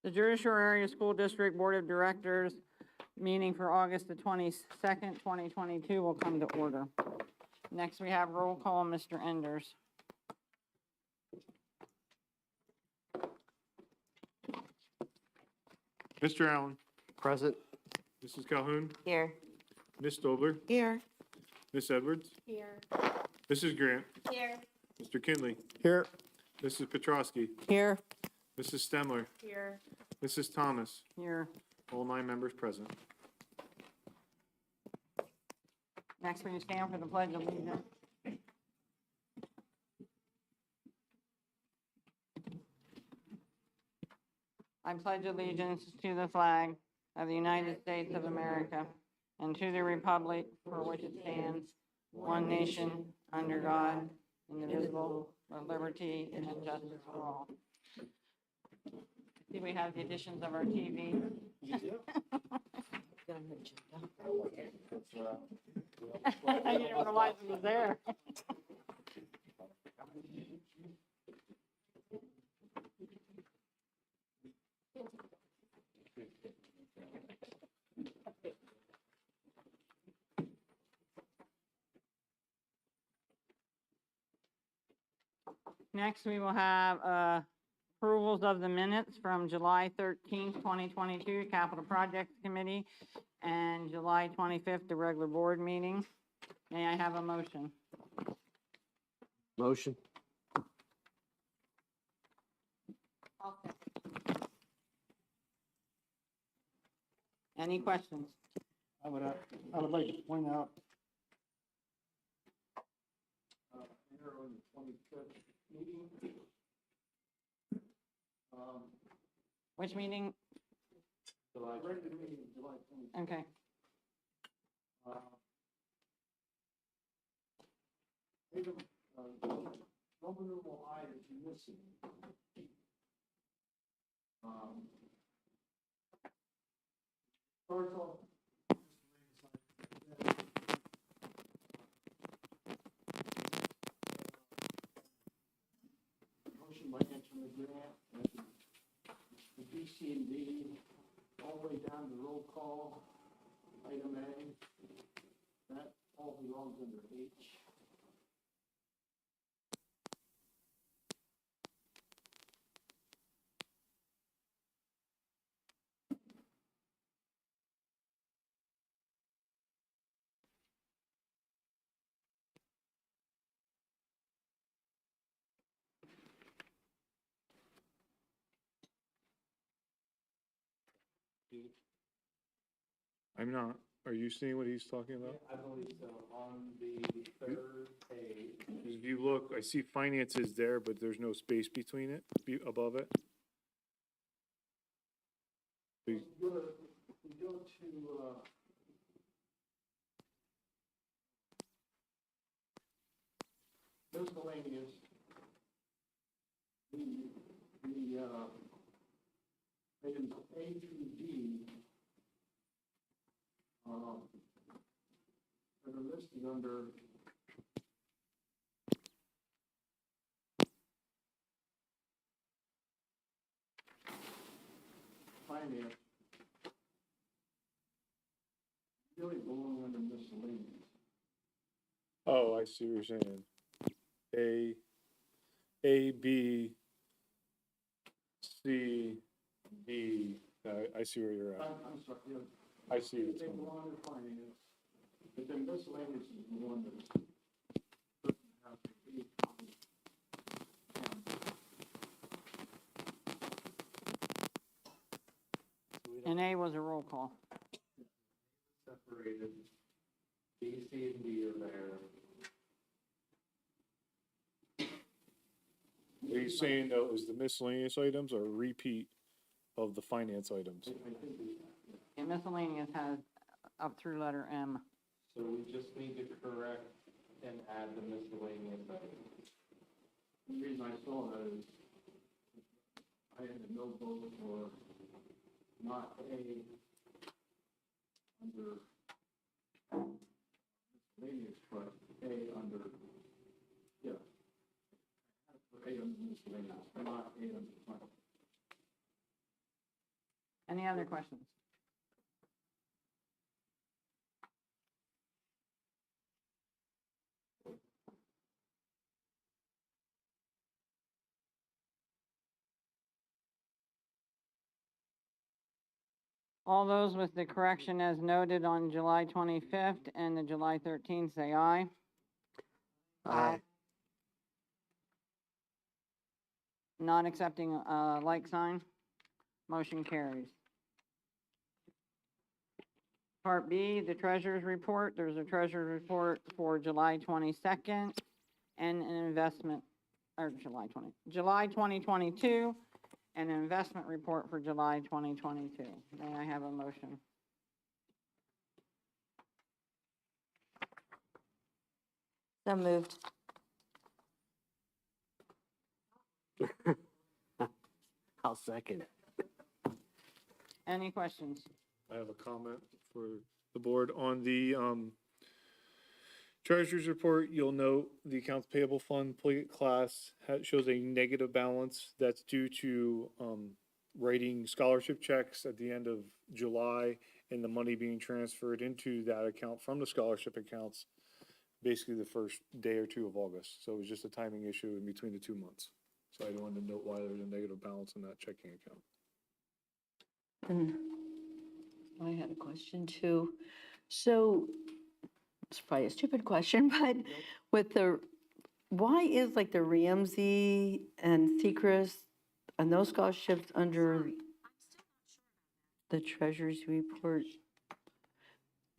The Judicial Area School District Board of Directors meeting for August the 22nd, 2022 will come to order. Next, we have roll call, Mr. Enders. Mr. Allen. Present. Mrs. Calhoun. Here. Ms. Dobler. Here. Ms. Edwards. Here. Mrs. Grant. Here. Mr. Kinley. Here. Mrs. Petrosky. Here. Mrs. Stemler. Here. Mrs. Thomas. Here. All 9 members present. Next, we stand for the Pledge of Allegiance. I pledge allegiance to the flag of the United States of America and to the republic for which it stands, one nation, under God, indivisible, with liberty and justice for all. See, we have the additions of our TV. I didn't realize it was there. Next, we will have approvals of the minutes from July 13th, 2022, Capital Projects Committee, and July 25th, the regular board meeting. May I have a motion? Motion. Any questions? I would like to point out, here on the 25th meeting, Which meeting? regular meeting, July 25th. Okay. Item, Roman numeral I is missing. First off, motion by Anthony Grant, the B, C, and D, all the way down to roll call, item A, that all belongs under H. I'm not. Are you seeing what he's talking about? I believe so, on the third page. If you look, I see finances there, but there's no space between it, above it. We go to, miscellaneous, the items A through D, that are listed under finance, really belong under miscellaneous. Oh, I see what you're saying. A, B, C, D. I see where you're at. I'm sorry, yeah. I see what's They going on. belong under finance, but then miscellaneous is the one that doesn't have to be. And A was a roll call. Separated, B, C, and D are there. Are you saying that was the miscellaneous items or a repeat of the finance items? I think we, And miscellaneous has up through letter M. So we just need to correct and add the miscellaneous items. the reason I saw that is I had to go vote for not A under miscellaneous, but A under, yeah. A under miscellaneous, not A under fund. Any other questions? All those with the correction as noted on July 25th and the July 13th, say aye. Aye. Not accepting like sign, motion carries. Part B, the treasurer's report. There's a treasurer's report for July 22nd and an investment, or July 2022, and an investment report for July 2022. May I have a motion? So moved. I'll second. Any questions? I have a comment for the board on the, treasurer's report. You'll note the accounts payable fund plate class shows a negative balance. That's due to, writing scholarship checks at the end of July and the money being transferred into that account from the scholarship accounts, basically the first day or two of August. So it was just a timing issue in between the 2 months. So I wanted to note why there's a negative balance in that checking account. And I had a question too. So, it's probably a stupid question, but with why is like the Ramsey and Sechrist and those scholarships under the treasurer's report?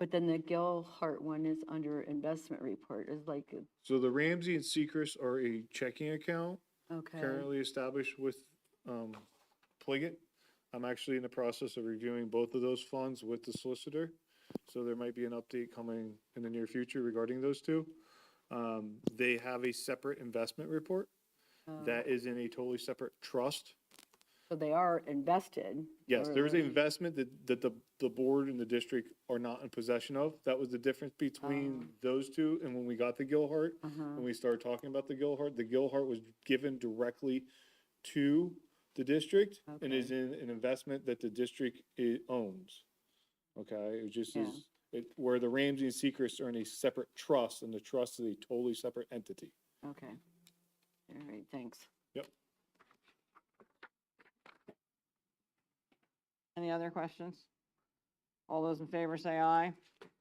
But then the Gilhart one is under investment report, is like, So the Ramsey and Sechrist are a checking account okay, currently established with Pliget. I'm actually in the process of reviewing both of those funds with the solicitor. So there might be an update coming in the near future regarding those two. They have a separate investment report that is in a totally separate trust. so they are invested. Yes, or- there's an investment that the board and the district are not in possession of. That was the difference between those two and when we got the Gilhart. When we started talking about the Gilhart was given directly to the district and is in an investment that the district owns. Okay, it just Yeah. is, where the Ramsey and Sechrist are in a separate trust, and the trust is a totally separate entity. Okay. All right, thanks. Yep. Any other questions? All those in favor say aye.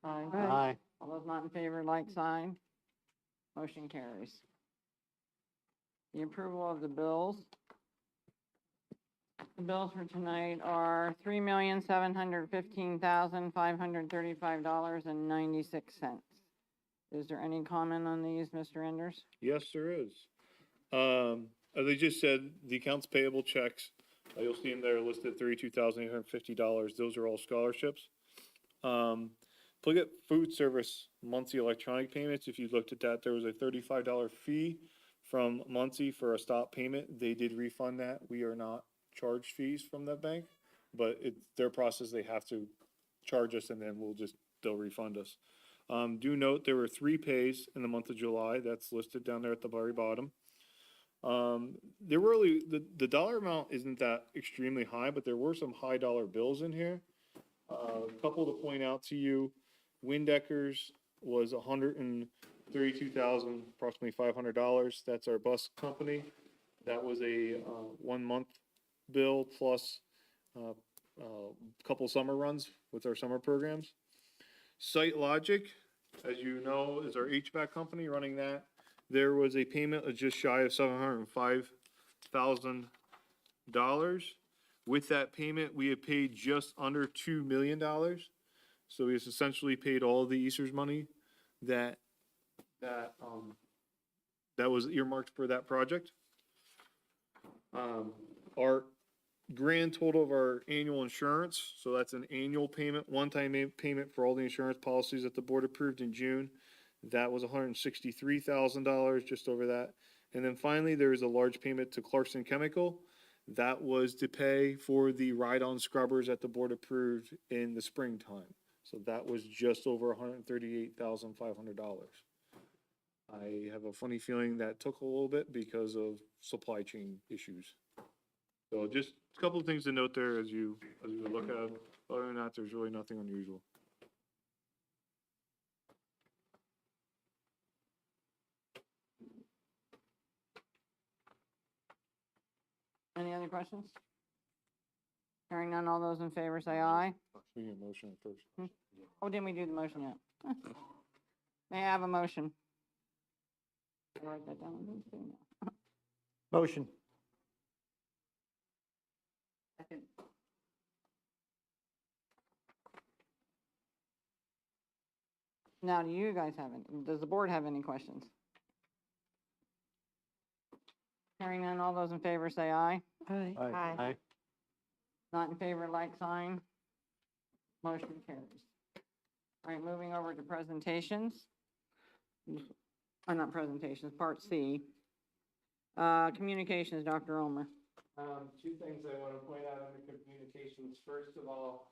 Aye. All those not in favor, like sign. Motion carries. The approval of the bills. The bills for tonight are $3,715,535.96. Is there any comment on these, Mr. Enders? Yes, there is. As I just said, the accounts payable checks, you'll see them there listed $32,850. Those are all scholarships. Pliget Food Service monthly electronic payments, if you looked at that, there was a $35 fee from Muncie for a stop payment. They did refund that. We are not charged fees from that bank, but it's their process. They have to charge us and then they'll refund us. Do note there were 3 pays in the month of July. That's listed down there at the very bottom. There were really, the dollar amount isn't that extremely high, but there were some high dollar bills in here. A couple to point out to you, Windecker's was $132,000, approximately $500. That's our bus company. That was a 1 month bill plus a couple summer runs with our summer programs. Site Logic, as you know, is our HVAC company running that. There was a payment of just shy of $705,000. With that payment, we had paid just under $2 million. So we essentially paid all the ESERS money that was earmarked for that project. Our grand total of our annual insurance, so that's an annual payment, one-time payment for all the insurance policies that the board approved in June. That was $163,000, just over that. And then finally, there is a large payment to Clarkson Chemical. That was to pay for the ride-on scrubbers that the board approved in the springtime. So that was just over $138,500. I have a funny feeling that took a little bit because of supply chain issues. So just a couple of things to note there as you look at it. Other than that, there's really nothing unusual. Any other questions? Hearing none, all those in favor say aye. We need a motion first. Oh, didn't we do the motion yet? May I have a motion? I'll write that down. Motion. Second. Now, do you guys have any, does the board have any questions? Hearing none, all those in favor say aye. Aye. Aye. Not in favor, like sign. Motion carries. All right, moving over to presentations. Not presentations, part C. Communications, Dr. Ulmer. Two things I want to point out under communications. First of all,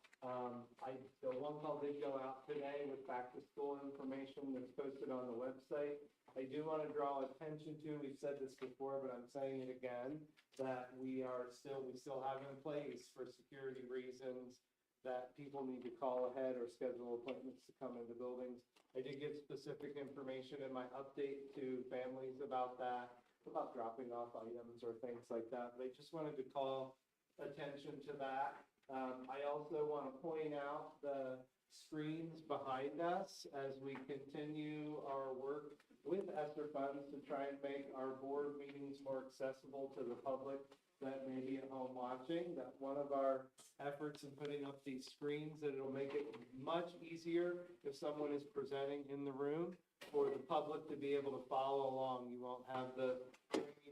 the one call did go out today with back to school information that's posted on the website. I do want to draw attention to, we've said this before, but I'm saying it again, that we still have in place for security reasons that people need to call ahead or schedule appointments to come into buildings. I did give specific information in my update to families about that, about dropping off items or things like that. But I just wanted to call attention to that. I also want to point out the screens behind us as we continue our work with ESSER funds to try and make our board meetings more accessible to the public that may be at home watching. That one of our efforts in putting up these screens, that it'll make it much easier if someone is presenting in the room for the public to be able to follow along. You won't have the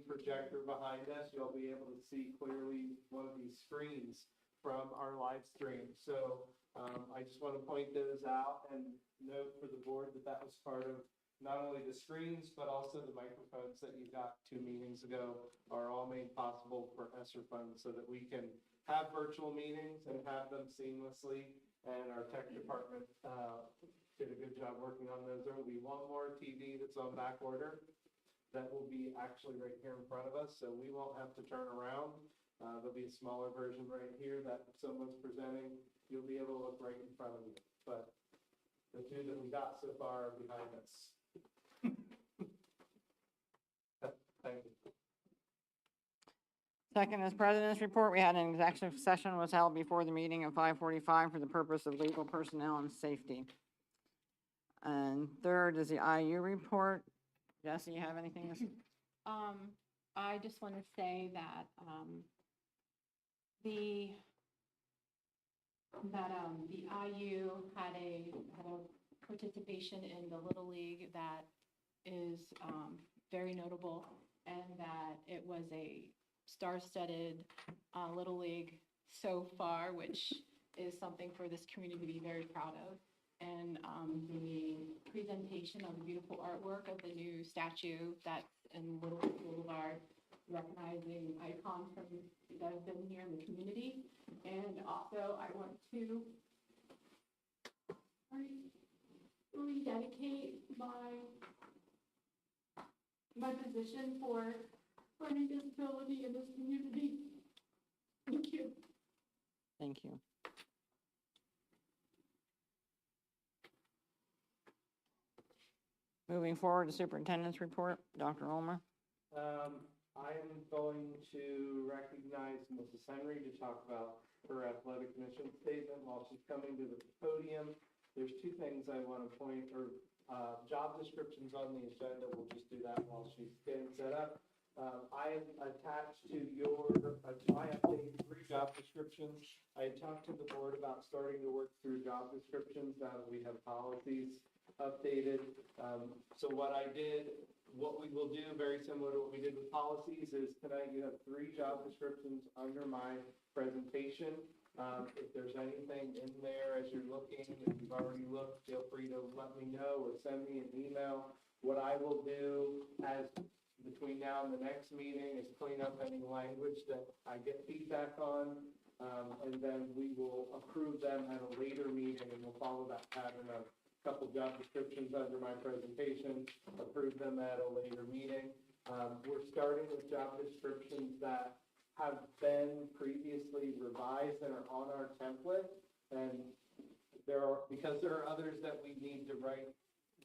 projector behind us. You'll be able to see clearly one of these screens from our live stream. So I just want to point those out and note for the board that that was part of not only the screens, but also the microphones that you got 2 meetings ago are all made possible for ESSER funds so that we can have virtual meetings and have them seamlessly. And our tech department did a good job working on those. There will be one more TV that's on back order that will be actually right here in front of us, so we won't have to turn around. There'll be a smaller version right here that if someone's presenting, you'll be able to look right in front of you. But the 2 that we got so far are behind us. Thank you. Second is President's report. We had an executive session was held before the meeting at 5:45 for the purpose of legal personnel and safety. And third is the IU report. Jesse, you have anything to say? I just want to say that, the IU had a participation in the Little League that is, very notable, and that it was a star-studded, Little League so far, which is something for this community to be very proud of. And the presentation of the beautiful artwork of the new statue that's in Little Boulevard, recognizing icons from that have been here in the community. And also, I want to rededicate my position for learning disability in this community. Thank you. Thank you. Moving forward to superintendent's report, Dr. Ulmer. I am going to recognize Mrs. Henry to talk about her athletic mission statement while she's coming to the podium. There's 2 things I want to point, or job descriptions on the agenda. We'll just do that while she's getting set up. I attached to I updated 3 job descriptions. I had talked to the board about starting to work through job descriptions now that we have policies updated. So what we will do, very similar to what we did with policies, is tonight you have 3 job descriptions under my presentation. If there's anything in there as you're looking, if you've already looked, feel free to let me know or send me an email. What I will do as between now and the next meeting is clean up any language that I get feedback on. And then we will approve them at a later meeting, and we'll follow that pattern of a couple job descriptions under my presentation, approve them at a later meeting. We're starting with job descriptions that have been previously revised and are on our template. And because there are others that we need to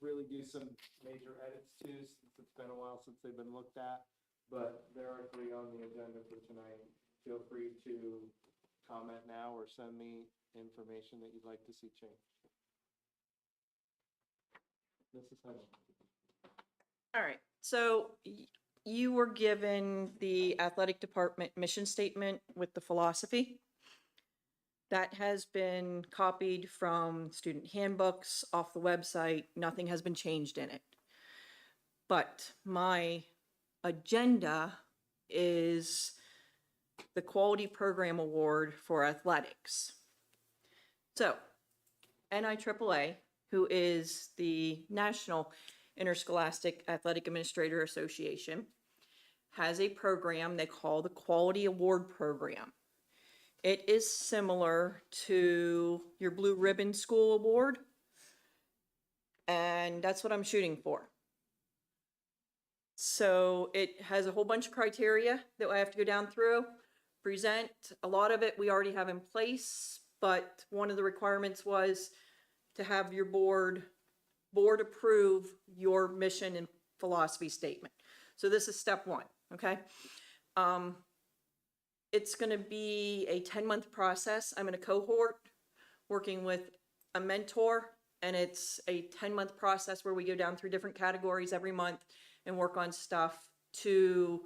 really do some major edits to, since it's been a while since they've been looked at. But there are 3 on the agenda for tonight. Feel free to comment now or send me information that you'd like to see changed. Mrs. Hunt. All right, so you were given the athletic department mission statement with the philosophy. That has been copied from student handbooks off the website. Nothing has been changed in it. But my agenda is the Quality Program Award for Athletics. So, NIAAA, who is the National Interscholastic Athletic Administrator Association, has a program they call the Quality Award Program. It is similar to your Blue Ribbon School Award, and that's what I'm shooting for. So it has a whole bunch of criteria that I have to go down through, present. A lot of it we already have in place, but one of the requirements was to have your board approve your mission and philosophy statement. So this is step 1, okay? It's gonna be a 10-month process. I'm in a cohort working with a mentor, and it's a 10-month process where we go down through different categories every month and work on stuff to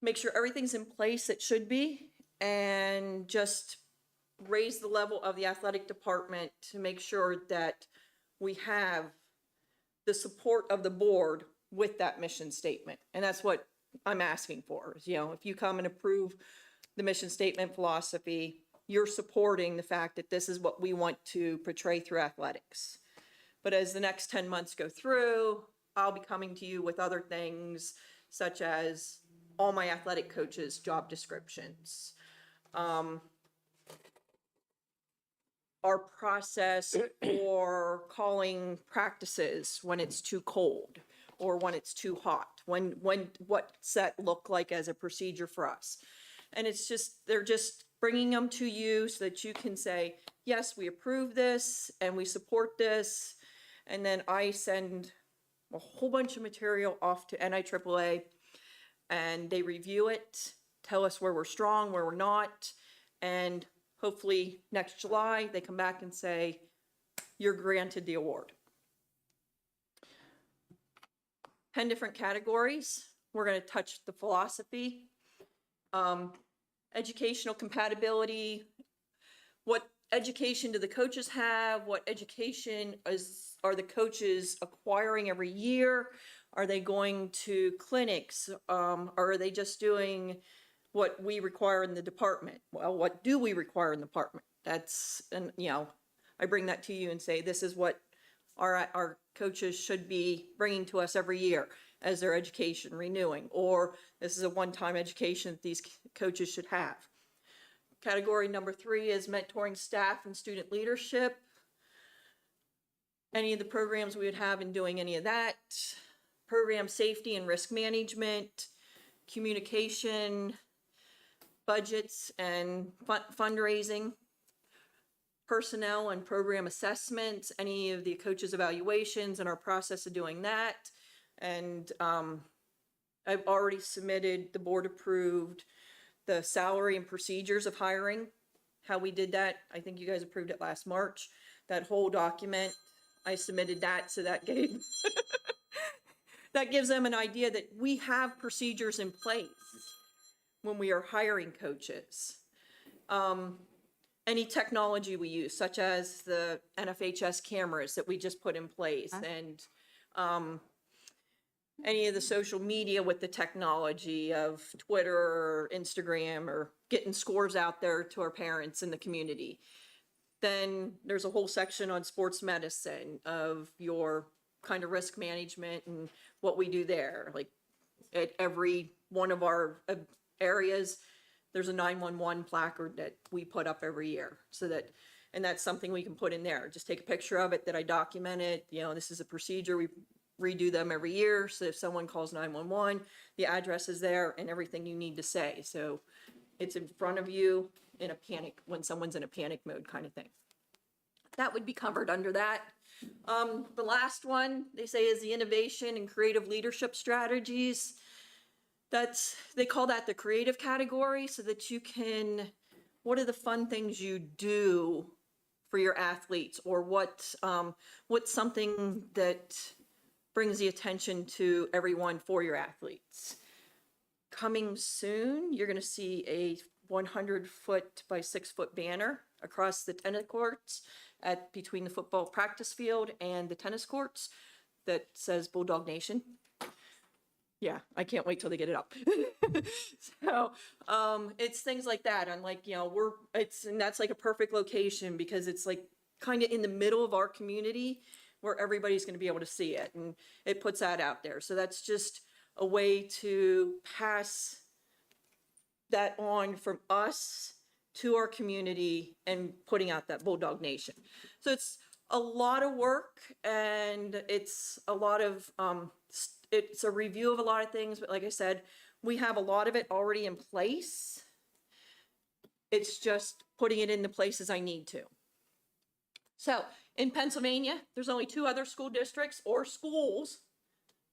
make sure everything's in place it should be, and just raise the level of the athletic department to make sure that we have the support of the board with that mission statement. And that's what I'm asking for, is, if you come and approve the mission statement philosophy, you're supporting the fact that this is what we want to portray through athletics. But as the next 10 months go through, I'll be coming to you with other things, such as all my athletic coaches' job descriptions. Our process for calling practices when it's too cold or when it's too hot, what's that look like as a procedure for us? And they're just bringing them to you so that you can say, yes, we approve this and we support this. And then I send a whole bunch of material off to NIAAA, and they review it, tell us where we're strong, where we're not, and hopefully next July, they come back and say, you're granted the award. 10 different categories. We're going to touch the philosophy, educational compatibility, what education do the coaches have, what education are the coaches acquiring every year, are they going to clinics, or are they just doing what we require in the department? Well, what do we require in the department? And I bring that to you and say, this is what our coaches should be bringing to us every year as their education renewing, or this is a one-time education that these coaches should have. Category number 3 is mentoring staff and student leadership. Any of the programs we would have in doing any of that. Program safety and risk management, communication, budgets and fundraising, personnel and program assessments, any of the coaches' evaluations and our process of doing that. And I've already submitted, the board approved, the salary and procedures of hiring, how we did that. I think you guys approved it last March. That whole document, I submitted that, so that gave that gives them an idea that we have procedures in place when we are hiring coaches. Any technology we use, such as the NFHS cameras that we just put in place, and any of the social media with the technology of Twitter or Instagram, or getting scores out there to our parents in the community. Then there's a whole section on sports medicine of your kind of risk management and what we do there, like at every one of our areas, there's a 911 placard that we put up every year, so that, and that's something we can put in there. Just take a picture of it, that I document it, you know, this is a procedure, we redo them every year, so if someone calls 911, the address is there and everything you need to say, so it's in front of you in a panic, when someone's in a panic mode kind of thing. That would be covered under that. The last one, they say, is the innovation and creative leadership strategies. They call that the creative category, so that you can, what are the fun things you do for your athletes, or what's something that brings the attention to everyone for your athletes. Coming soon, you're gonna see a 100-foot by 6-foot banner across the tennis courts between the football practice field and the tennis courts that says Bulldog Nation. Yeah, I can't wait till they get it up. So, it's things like that. I'm like, you know, and that's like a perfect location, because it's like kind of in the middle of our community where everybody's going to be able to see it, and it puts that out there. So that's just a way to pass that on from us to our community and putting out that Bulldog Nation. So it's a lot of work, and it's a lot of, it's a review of a lot of things, but like I said, we have a lot of it already in place. It's just putting it in the places I need to. So in Pennsylvania, there's only 2 other school districts or schools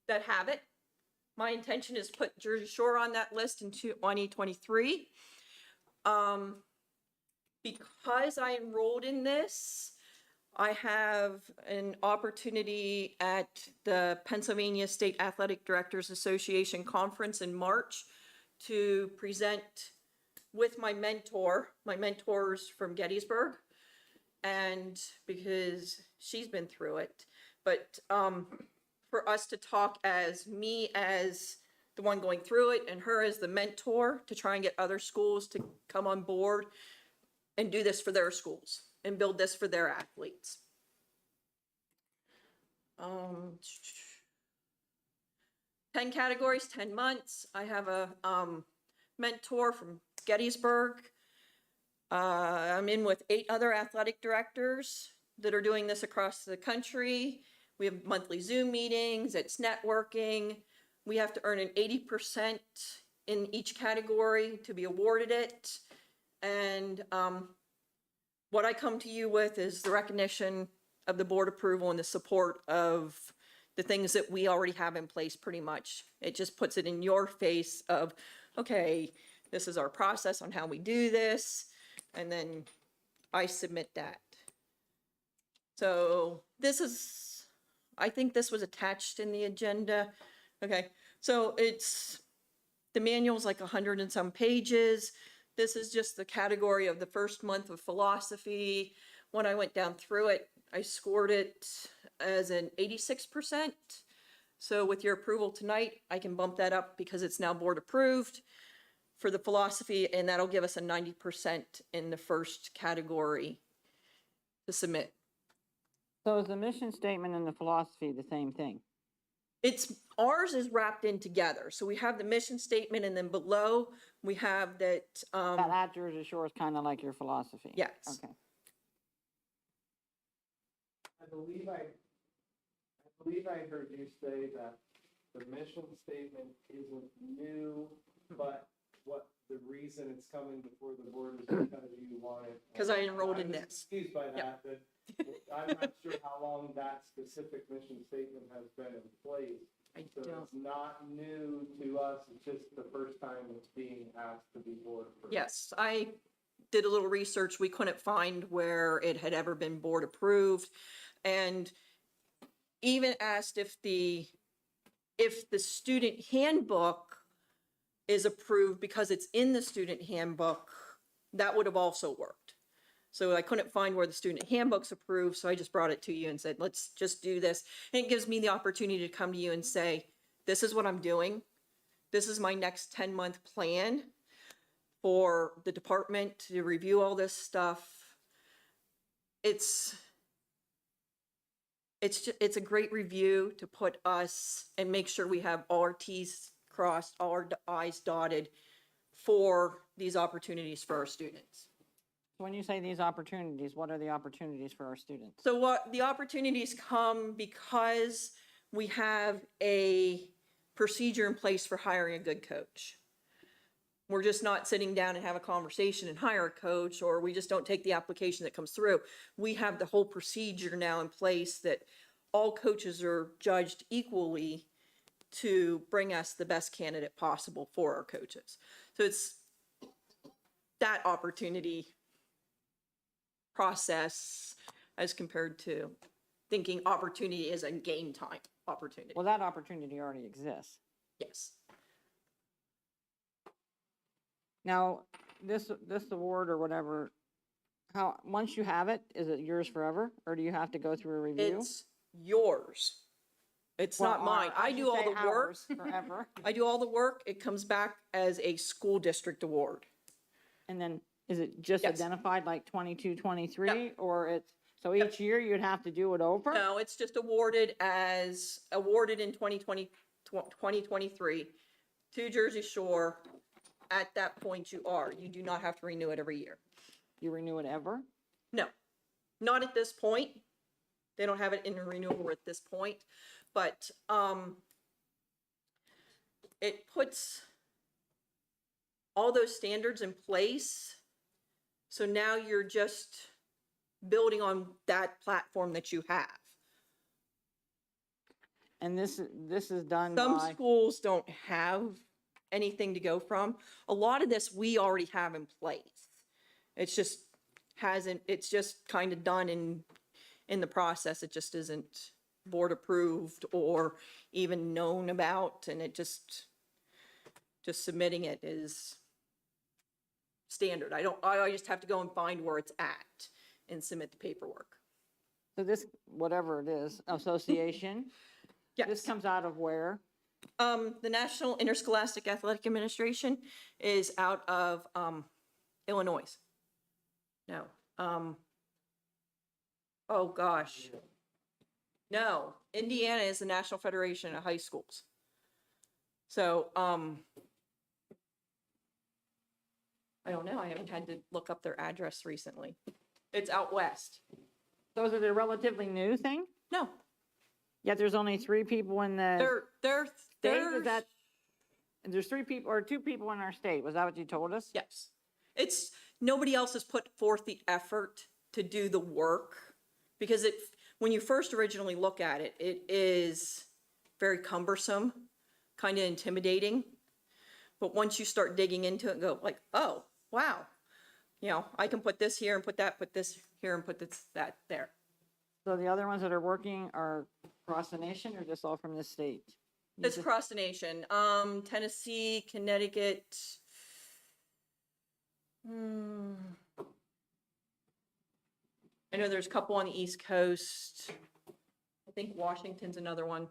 that have it. My intention is to put Jersey Shore on that list in 2023. Because I enrolled in this, I have an opportunity at the Pennsylvania State Athletic Directors Association Conference in March to present with my mentor's from Gettysburg, and because she's been through it, but for us to talk as me as the one going through it and her as the mentor, to try and get other schools to come on board and do this for their schools and build this for their athletes. 10 categories, 10 months. I have a mentor from Gettysburg. I'm in with 8 other athletic directors that are doing this across the country. We have monthly Zoom meetings, it's networking. We have to earn an 80% in each category to be awarded it. And what I come to you with is the recognition of the board approval and the support of the things that we already have in place pretty much. It just puts it in your face of, okay, this is our process on how we do this. And then I submit that. So this is, I think this was attached in the agenda. Okay, so the manual's like 100 and some pages. This is just the category of the first month of philosophy. When I went down through it, I scored it as an 86%. So with your approval tonight, I can bump that up because it's now board approved for the philosophy, and that'll give us a 90% in the first category to submit. So is the mission statement and the philosophy the same thing? Ours is wrapped in together. So we have the mission statement, and then below we have that. That at Jersey Shore is kind of like your philosophy? Yes. Okay. I believe I heard you say that the mission statement isn't new, but what the reason it's coming before the board is because you want it. Because I enrolled in was this. Confused by Yep. that, but I'm not sure how long that specific mission statement has been in place. I So don't. it's not new to us, it's just the first time it's being asked to be board approved. Yes, I did a little research. We couldn't find where it had ever been board approved, and even asked if the student handbook is approved because it's in the student handbook, that would have also worked. So I couldn't find where the student handbook's approved, so I just brought it to you and said, let's just do this. And it gives me the opportunity to come to you and say, this is what I'm doing. This is my next 10-month plan for the department to review all this stuff. It's a great review to put us and make sure we have all our T's crossed, all our i's dotted for these opportunities for our students. When you say these opportunities, what are the opportunities for our students? So what the opportunities come because we have a procedure in place for hiring a good coach. We're just not sitting down and have a conversation and hire a coach, or we just don't take the application that comes through. We have the whole procedure now in place that all coaches are judged equally to bring us the best candidate possible for our coaches. So it's that opportunity process as compared to thinking opportunity is a game time opportunity. Well, that opportunity already exists. Yes. Now, this award or whatever, once you have it, is it yours forever? Or do you have to go through a review? It's yours. It's not mine. I do all the work. Forever. I do all the work. It comes back as a school district award. And then, is it just Yes. identified like 22, 23, or it's, so each year you'd have to do it over? No, it's just awarded in 2023 to Jersey Shore. At that point you do not have to renew it every year. You renew it ever? No, not at this point. They don't have it in renewal at this point, but, it puts all those standards in place. So now you're just building on that platform that you have. And this is done Some by, schools don't have anything to go from. A lot of this we already have in place. It's just it's just kind of done in the process. It just isn't board approved or even known about, and it just submitting it is standard. I just have to go and find where it's at and submit the paperwork. so this, whatever it is, association, this Yes. comes out of where? The National Interscholastic Athletic Administration is out of, Illinois. No, oh gosh. No, Indiana is the National Federation of High Schools. So, I don't know, I haven't had to look up their address recently. It's out west. So is it a relatively new thing? No, Yet there's only 3 people in the they're, state? Is that, there's 3 people, or 2 people in our state? Was that what you told us? yes. It's, nobody else has put forth the effort to do the work, because when you first originally look at it, it is very cumbersome, kind of intimidating. But once you start digging into it and go like, oh, wow, I can put this here and put this here and put that there. So the other ones that are working are across the nation or just all from this state? You It's just- across the nation. Tennessee, Connecticut. I know there's a couple on the East Coast. I think Washington's another one.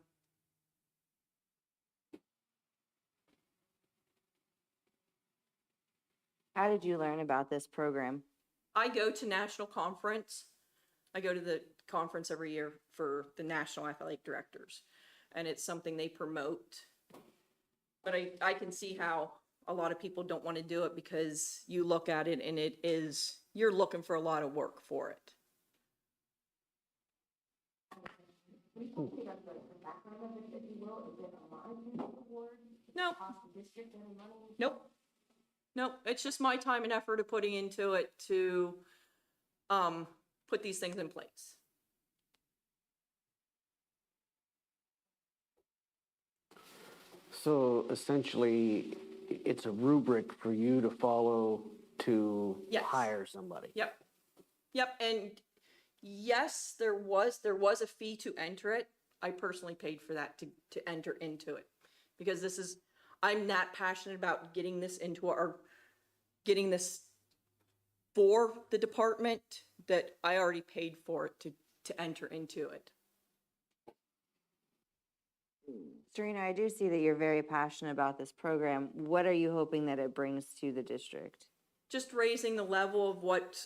How did you learn about this program? I go to national conference. I go to the conference every year for the National Athletic Directors, and it's something they promote. But I can see how a lot of people don't want to do it because you look at it and you're looking for a lot of work for it. Nope. Nope. Nope, it's just my time and effort of putting into it to put these things in place. So essentially, it's a rubric for you to follow to Yes. hire somebody. Yep. Yep, and yes, there was a fee to enter it. I personally paid for that to enter into it. Because I'm that passionate about getting this for the department that I already paid for it to enter into it. Serena, I do see that you're very passionate about this program. What are you hoping that it brings to the district? Just raising the level of what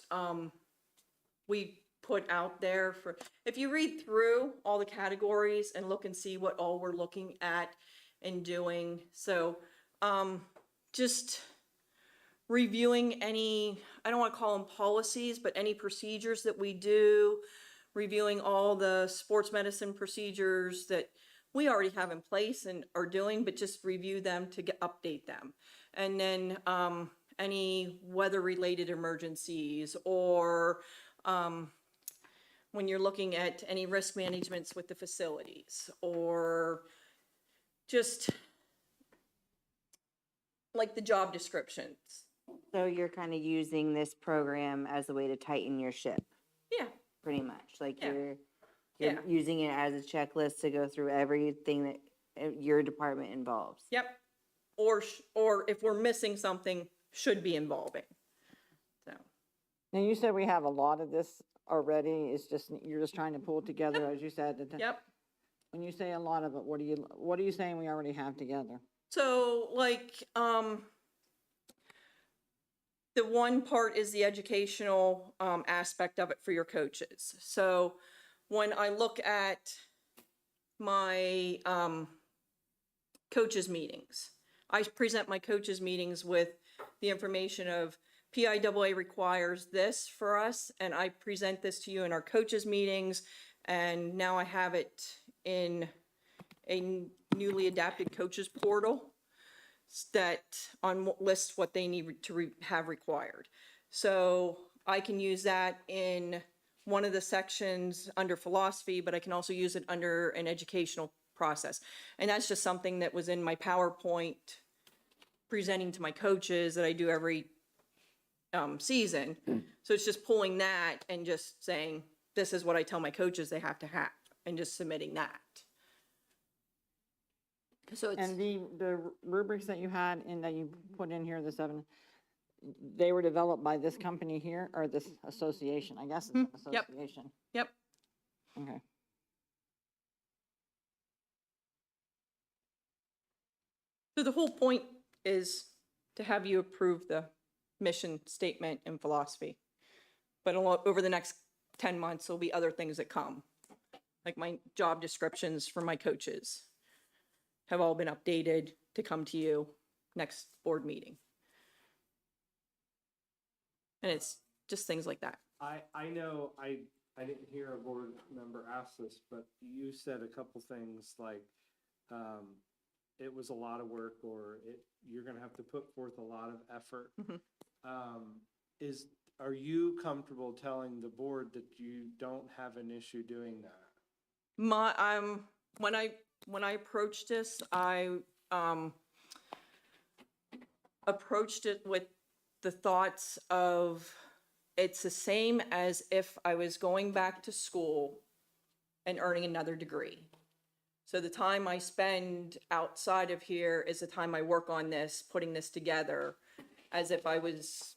we put out there for, if you read through all the categories and look and see what all we're looking at, in doing. So, just reviewing any, I don't want to call them policies, but any procedures that we do, reviewing all the sports medicine procedures that we already have in place and are doing, but just review them to update them. And then any weather-related emergencies, or when you're looking at any risk managements with the facilities, or just like the job descriptions. So you're kind of using this program as a way to tighten your ship, Yeah, pretty much. Like Yeah. you're Yeah. using it as a checklist to go through everything that your department involves. yep. Or if we're missing something, should be involving. So, Now, you said we have a lot of this already, it's just, you're just trying to pull it together, as you said. yep. When you say a lot of it, what are you saying we already have together? So like, the one part is the educational aspect of it for your coaches. So when I look at my coaches meetings, I present my coaches meetings with the information of PIAA requires this for us, and I present this to you in our coaches meetings, and now I have it in a newly adapted coaches portal that lists what they need to have required. So I can use that in one of the sections under philosophy, but I can also use it under an educational process. And that's just something that was in my PowerPoint presenting to my coaches that I do every season. So it's just pulling that and just saying, this is what I tell my coaches they have to have, and just submitting that. So it's, And the rubrics that you had and that you put in here, the 7, they were developed by this company here, or this association? I guess it's an Yep. association. yep. Okay. So the whole point is to have you approve the mission statement and philosophy. But over the next 10 months, there'll be other things that come. Like my job descriptions for my coaches have all been updated to come to you next board meeting. And it's just things like that. I know, I didn't hear a board member ask this, but you said a couple things like, it was a lot of work, or you're gonna have to put forth a lot of effort. Mhm. Are you comfortable telling the board that you don't have an issue doing that? When I approached this, I approached it with the thoughts of, it's the same as if I was going back to school and earning another degree. So the time I spend outside of here is the time I work on this, putting this together, as if I was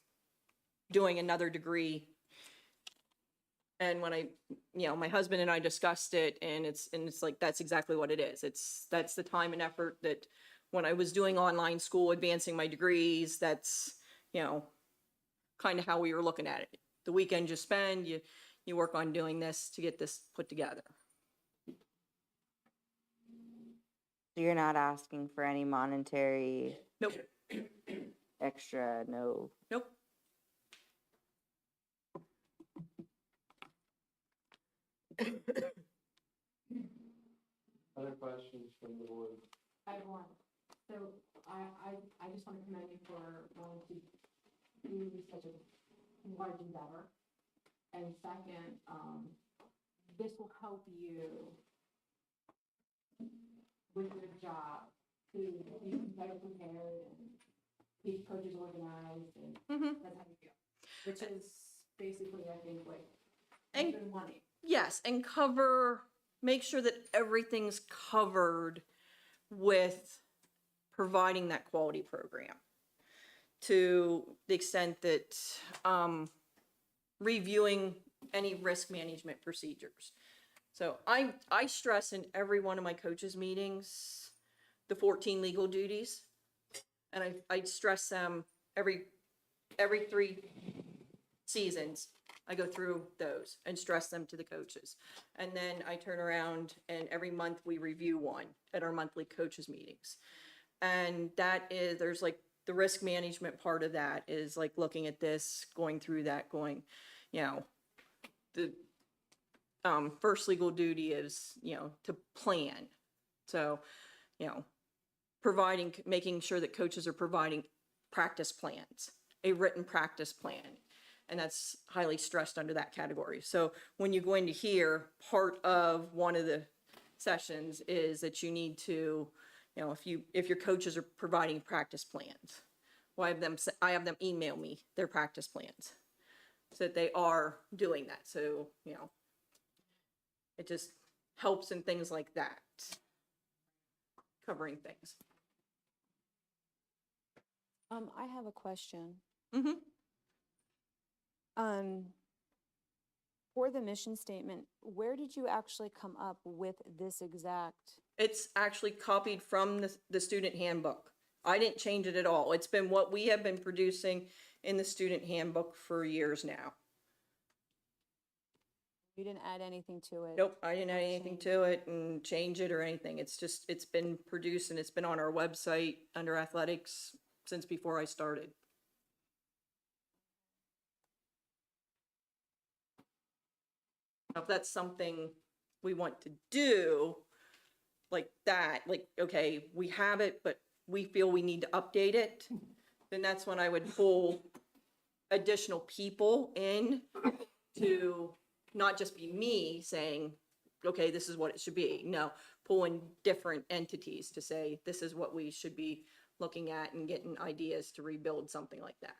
doing another degree. And when my husband and I discussed it, and it's like, that's exactly what it is. That's the time and effort that when I was doing online school, advancing my degrees, that's, kind of how we were looking at it. The weekend you spend, you work on doing this to get this put together. You're not asking for any monetary Nope, extra, no. nope. Other questions from the board? I have one. So I just want to commend you for wanting to do such a large endeavor. And second, this will help you with your job to be better prepared and keep coaches organized, and that's how you feel. Which is basically, I think, what you've been wanting. Yes, and make sure that everything's covered with providing that quality program, to the extent that reviewing any risk management procedures. So I stress in every one of my coaches' meetings the 14 legal duties, and I stress them every 3 seasons I go through those and stress them to the coaches. And then I turn around and every month we review one at our monthly coaches meetings. And that is, there's like the risk management part of that is like looking at this, going through that, going, you know, the first legal duty is, you know, to plan. So, you know, making sure that coaches are providing practice plans, a written practice plan. And that's highly stressed under that category. So when you go into here, part of one of the sessions is that you need to, you know, if your coaches are providing practice plans, well, I have them email me their practice plans so that they are doing that. So, you know, it just helps in things like that, covering things. I have a question. Mm-hmm. For the mission statement, where did you actually come up with this exact? It's actually copied from the student handbook. I didn't change it at all. It's been what we have been producing in the student handbook for years now. You didn't add anything to it? Nope, I didn't add anything Change. to it and change it or anything. It's just, it's been produced and it's been on our website under athletics since before I started. If that's something we want to do like that, like, okay, we have it, but we feel we need to update it, then that's when I would pull additional people in to not just be me saying, okay, this is what it should be. No, pull in different entities to say, this is what we should be looking at and getting ideas to rebuild something like that.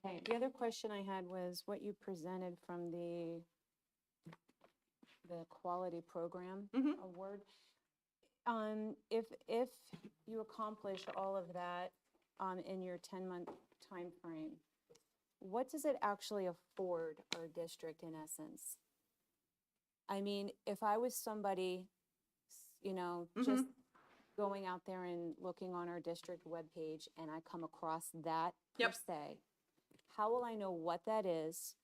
Okay, the other question I had was what you presented from the quality program award. If you accomplish all of that in your 10-month time frame, what does it actually afford our district in essence? I mean, if I was somebody, you know, just going out there and looking on our district webpage and I come across that per Yep. se, how will I know what that is?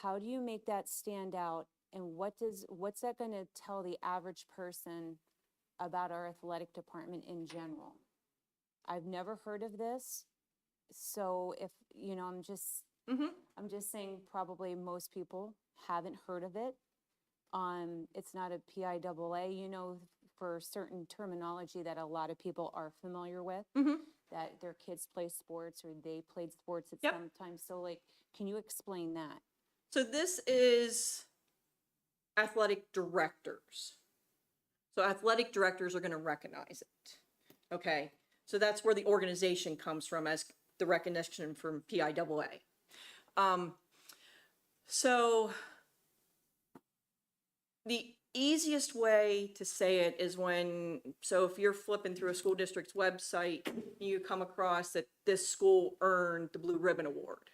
How do you make that stand out? And what's that going to tell the average person about our athletic department in general? I've never heard of this. So if, you know, I'm just saying probably most people haven't heard of it. It's not a PIAA, you know, for certain terminology that a lot of people are familiar with, that their kids play sports or they played sports at some time. So like, can you explain that? So this is athletic directors. So athletic directors are going to recognize it. Okay. So that's where the organization comes from as the recognition from PIAA. So the easiest way to say it is so if you're flipping through a school district's website, you come across that this school earned the Blue Ribbon Award.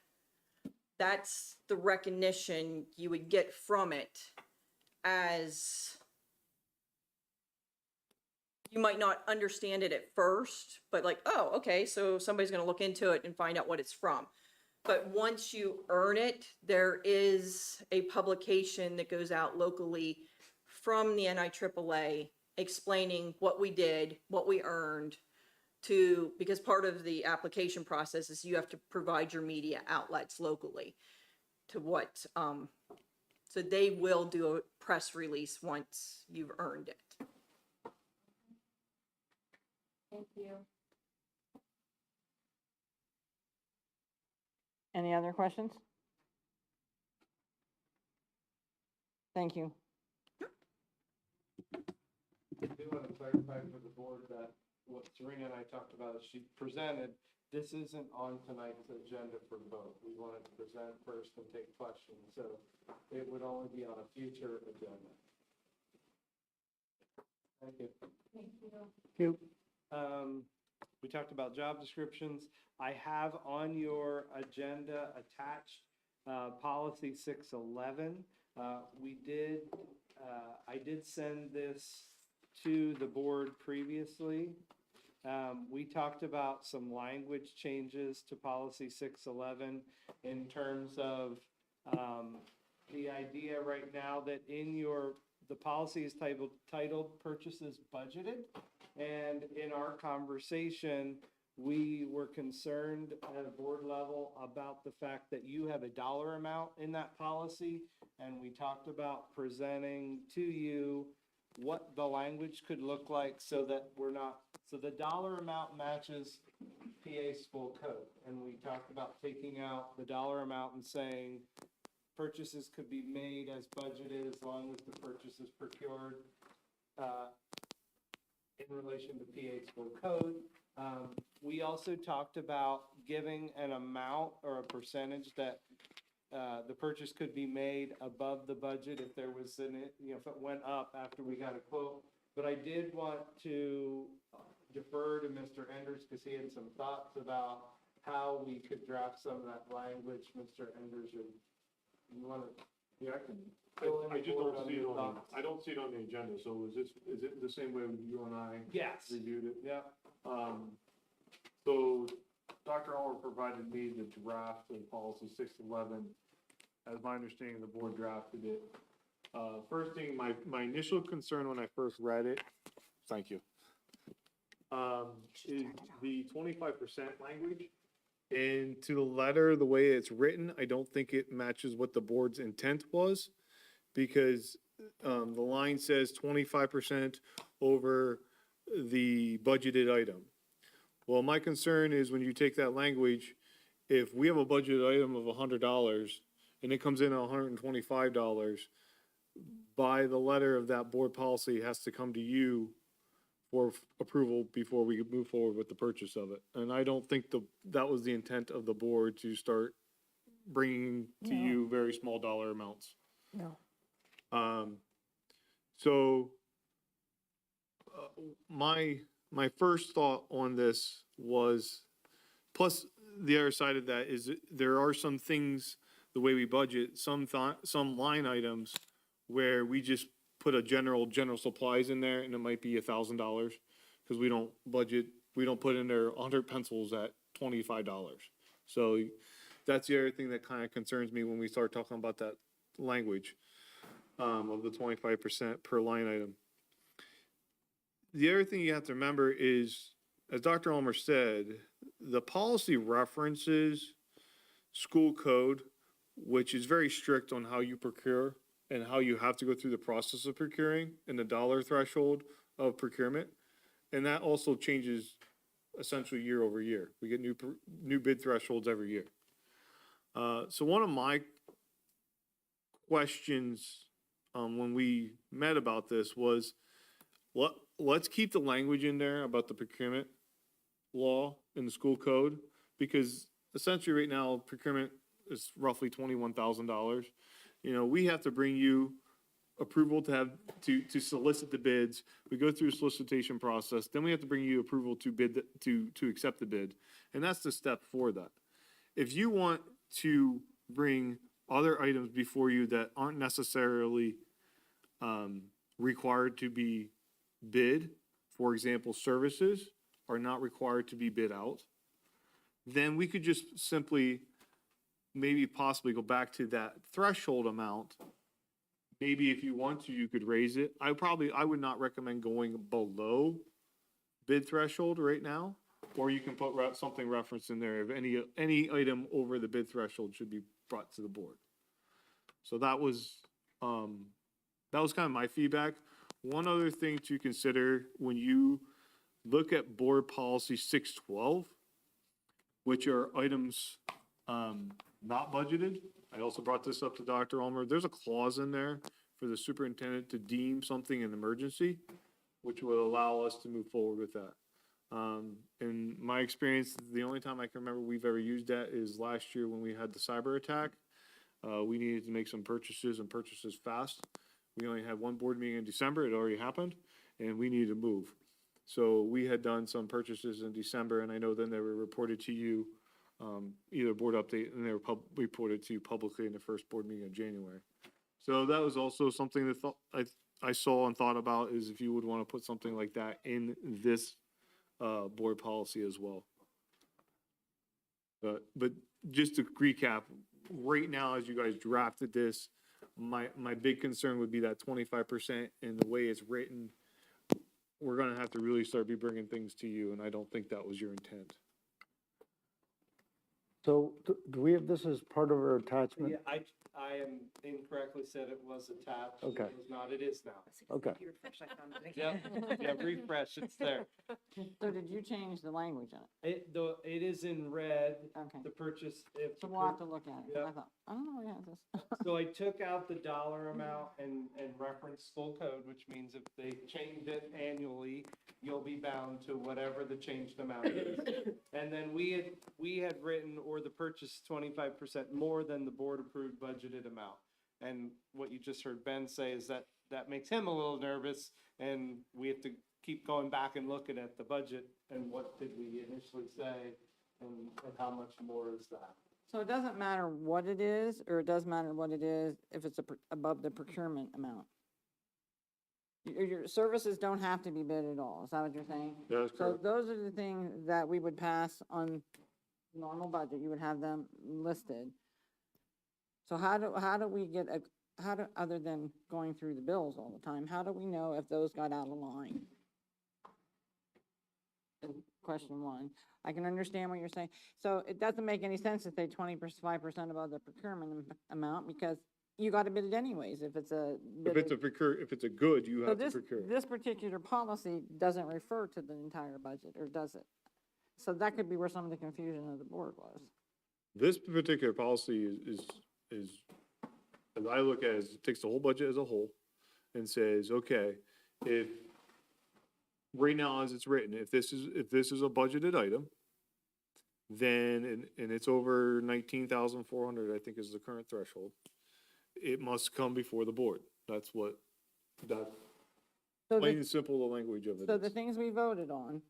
That's the recognition you would get from it, as you might not understand it at first, but like, oh, okay, so somebody's going to look into it and find out what it's from. But once you earn it, there is a publication that goes out locally from the NIAAA explaining what we did, what we earned, because part of the application process is you have to provide your media outlets locally to what, so they will do a press release once you've earned it. Thank you. Any other questions? Thank you. I do want to clarify for the board that what Serena and I talked about as she presented, this isn't on tonight's agenda for vote. We wanted to present first and take questions, so it would only be on a future agenda. Thank you. Thank you. We talked about job descriptions. I have on your agenda attached policy 611. I did send this to the board previously. We talked about some language changes to policy 611 in terms of the idea right now that the policy is titled purchases budgeted. And in our conversation, we were concerned at a board level about the fact that you have a dollar amount in that policy. And we talked about presenting to you what the language could look like so that so the dollar amount matches PA school code. And we talked about taking out the dollar amount and saying purchases could be made as budgeted as long as the purchase is procured in relation to PA school code. We also talked about giving an amount or a percentage that the purchase could be made above the budget if there was if it went up after we got a quote. But I did want to defer to Mr. Enders because he had some thoughts about how we could draft some of that language. Mr. Enders, you want to? Yeah, I can. Fill in I the just board don't on see it your on, thoughts. I don't see it on the agenda, so is it the same way you and I Yes. reviewed it? Yeah. So Dr. Allmer provided me the draft of policy 611. As my understanding, the board drafted it. First thing, my initial concern when I first read it, thank you, is the 25% language. And to the letter, the way it's written, I don't think it matches what the board's intent was. Because, the line says 25% over the budgeted item. Well, my concern is when you take that language, if we have a budgeted item of $100 and it comes in at $125, by the letter of that board policy, it has to come to you for approval before we move forward with the purchase of it. And I don't think that was the intent of the board to start bringing to you very small dollar amounts. No. So, my first thought on this was, plus the other side of that is there are some things, the way we budget, some line items where we just put a general supplies in there and it might be $1,000 because we don't put in there 100 pencils at $25. So that's the other thing that kind of concerns me when we start talking about that language. Of the 25% per line item. The other thing you have to remember is, as Dr. Ulmer said, the policy references school code, which is very strict on how you procure and how you have to go through the process of procuring and the dollar threshold of procurement. And that also changes essentially year over year. We get new bid thresholds every year. So one of my questions when we met about this was, let's keep the language in there about the procurement law in the school code, because essentially right now procurement is roughly $21,000. We have to bring you approval to solicit the bids. We go through a solicitation process, then we have to bring you approval to accept the bid. And that's the step for that. If you want to bring other items before you that aren't necessarily required to be bid, for example, services are not required to be bid out, then we could just simply maybe possibly go back to that threshold amount. Maybe if you want to, you could raise it. I would not recommend going below bid threshold right now, or you can put something referenced in there if any item over the bid threshold should be brought to the board. So that was kind of my feedback. One other thing to consider when you look at board policy 612, which are items not budgeted. I also brought this up to Dr. Ulmer. There's a clause in there for the superintendent to deem something an emergency, which would allow us to move forward with that. In my experience, the only time I can remember we've ever used that is last year when we had the cyber attack. We needed to make some purchases and purchases fast. We only had one board meeting in December. It already happened, and we needed to move. So we had done some purchases in December, and I know then they were reported to you, either board update, and they were reported to you publicly in the first board meeting in January. So that was also something that I saw and thought about, is if you would want to put something like that in this board policy as well. But just to recap, right now, as you guys drafted this, my big concern would be that 25%, and the way it's written, we're gonna have to really start bringing things to you, and I don't think that was your intent. So do we have this as part of our attachment? Yeah, I am incorrectly said it was attached. Okay. It was not, it is now. Okay. Yep, yeah, refresh, it's there. So did you change the language in it? It is in red, Okay, the purchase. If so the we'll have pur- to look at it, 'cause I Yep. thought, I don't know where it has this. So I took out the dollar amount and referenced full code, which means if they change it annually, you'll be bound to whatever the changed amount is. And then we had written, or the purchase 25% more than the board approved budgeted amount. And what you just heard Ben say is that makes him a little nervous, and we have to keep going back and looking at the budget and what did we initially say, and how much more is that? So it doesn't matter what it is, or it does matter what it is if it's above the procurement amount? Your services don't have to be bid at all, is that what you're saying? That's So correct. those are the things that we would pass on normal budget, you would have them listed. So how do we get other than going through the bills all the time, how do we know if those got out of line? Is question one. I can understand what you're saying. So it doesn't make any sense to say 25% above the procurement amount, because you gotta bid it anyways, if it's a. If it's a good, you So have to this, procure. this particular policy doesn't refer to the entire budget, or does it? So that could be where some of the confusion of the board was. This particular policy is, as I look at it, it takes the whole budget as a whole and says, okay, if, right now as it's written, if this is a budgeted item, then, and it's over 19,400, I think is the current threshold, it must come before the board. That's what, that, So plain the, and simple, the language of it so the is. things we voted on,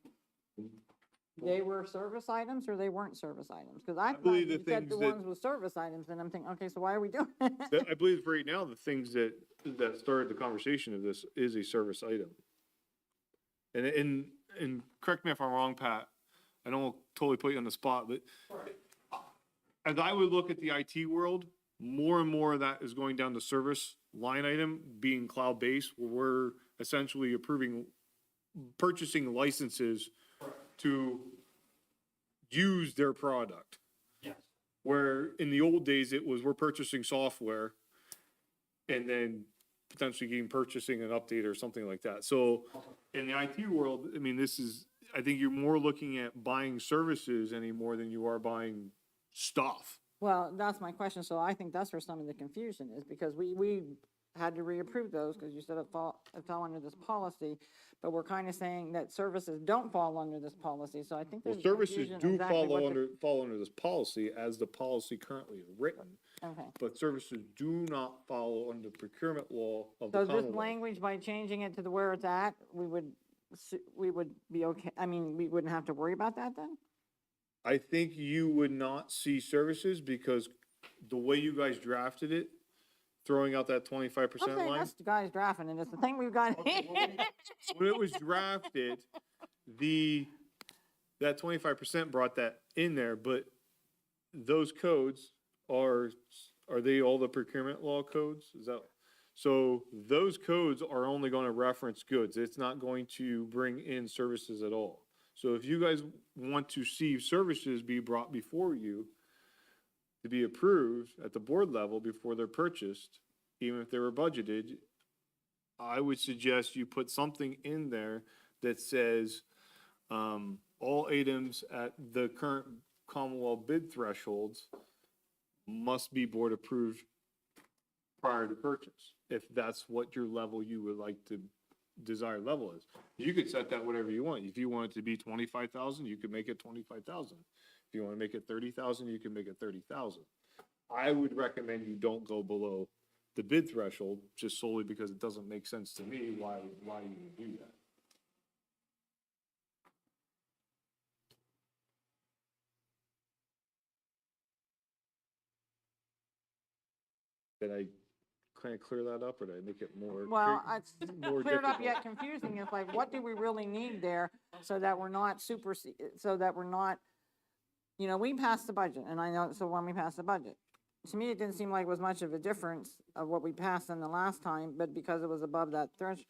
they were service items or they weren't service items? Because I thought believe the you said the things that- ones with service items, and I'm thinking, okay, so why are we doing it? I believe right now, the things that started the conversation of this is a service item. And correct me if I'm wrong, Pat, I don't wanna totally put you on the spot, but as I would look at the IT world, more and more of that is going down to service line item being cloud-based, where we're essentially purchasing licenses to use their product. Yes. Where in the old days, it was we're purchasing software and then potentially purchasing an update or something like that. So in the IT world, I mean, I think you're more looking at buying services anymore than you are buying stuff. Well, that's my question, so I think that's where some of the confusion is, because we had to reapprove those, because you said it fell under this policy, but we're kind of saying that services don't fall under this policy, so I think Well, there's services confusion do exactly what fall under this policy as the policy currently is written, Okay, but services do not follow under procurement law of the so this Commonwealth. language, by changing it to the where it's at, we would be okay, I mean, we wouldn't have to worry about that then? I think you would not see services because the way you guys drafted it, throwing out that 25% Okay, line. that's the guys drafting it, it's the thing we've got. When it was drafted, that 25% brought that in there, but those codes are they all the procurement law codes? So those codes are only gonna reference goods. It's not going to bring in services at all. So if you guys want to see services be brought before you to be approved at the board level before they're purchased, even if they were budgeted, I would suggest you put something in there that says, all items at the current Commonwealth bid thresholds must be board approved prior to purchase, if that's what your level you would like to desired level is. You could set that whatever you want. If you want it to be 25,000, you could make it 25,000. If you want to make it 30,000, you can make it 30,000. I would recommend you don't go below the bid threshold, just solely because it doesn't make sense to me why you would do that. Did I kind of clear that up, or did I make it more? Well, it's more cleared up difficult? yet confusing. It's like, what do we really need there so that we're not so that we're not, we passed the budget, and I know, so when we passed the budget, to me, it didn't seem like it was much of a difference of what we passed than the last time, but because it was above that threshold.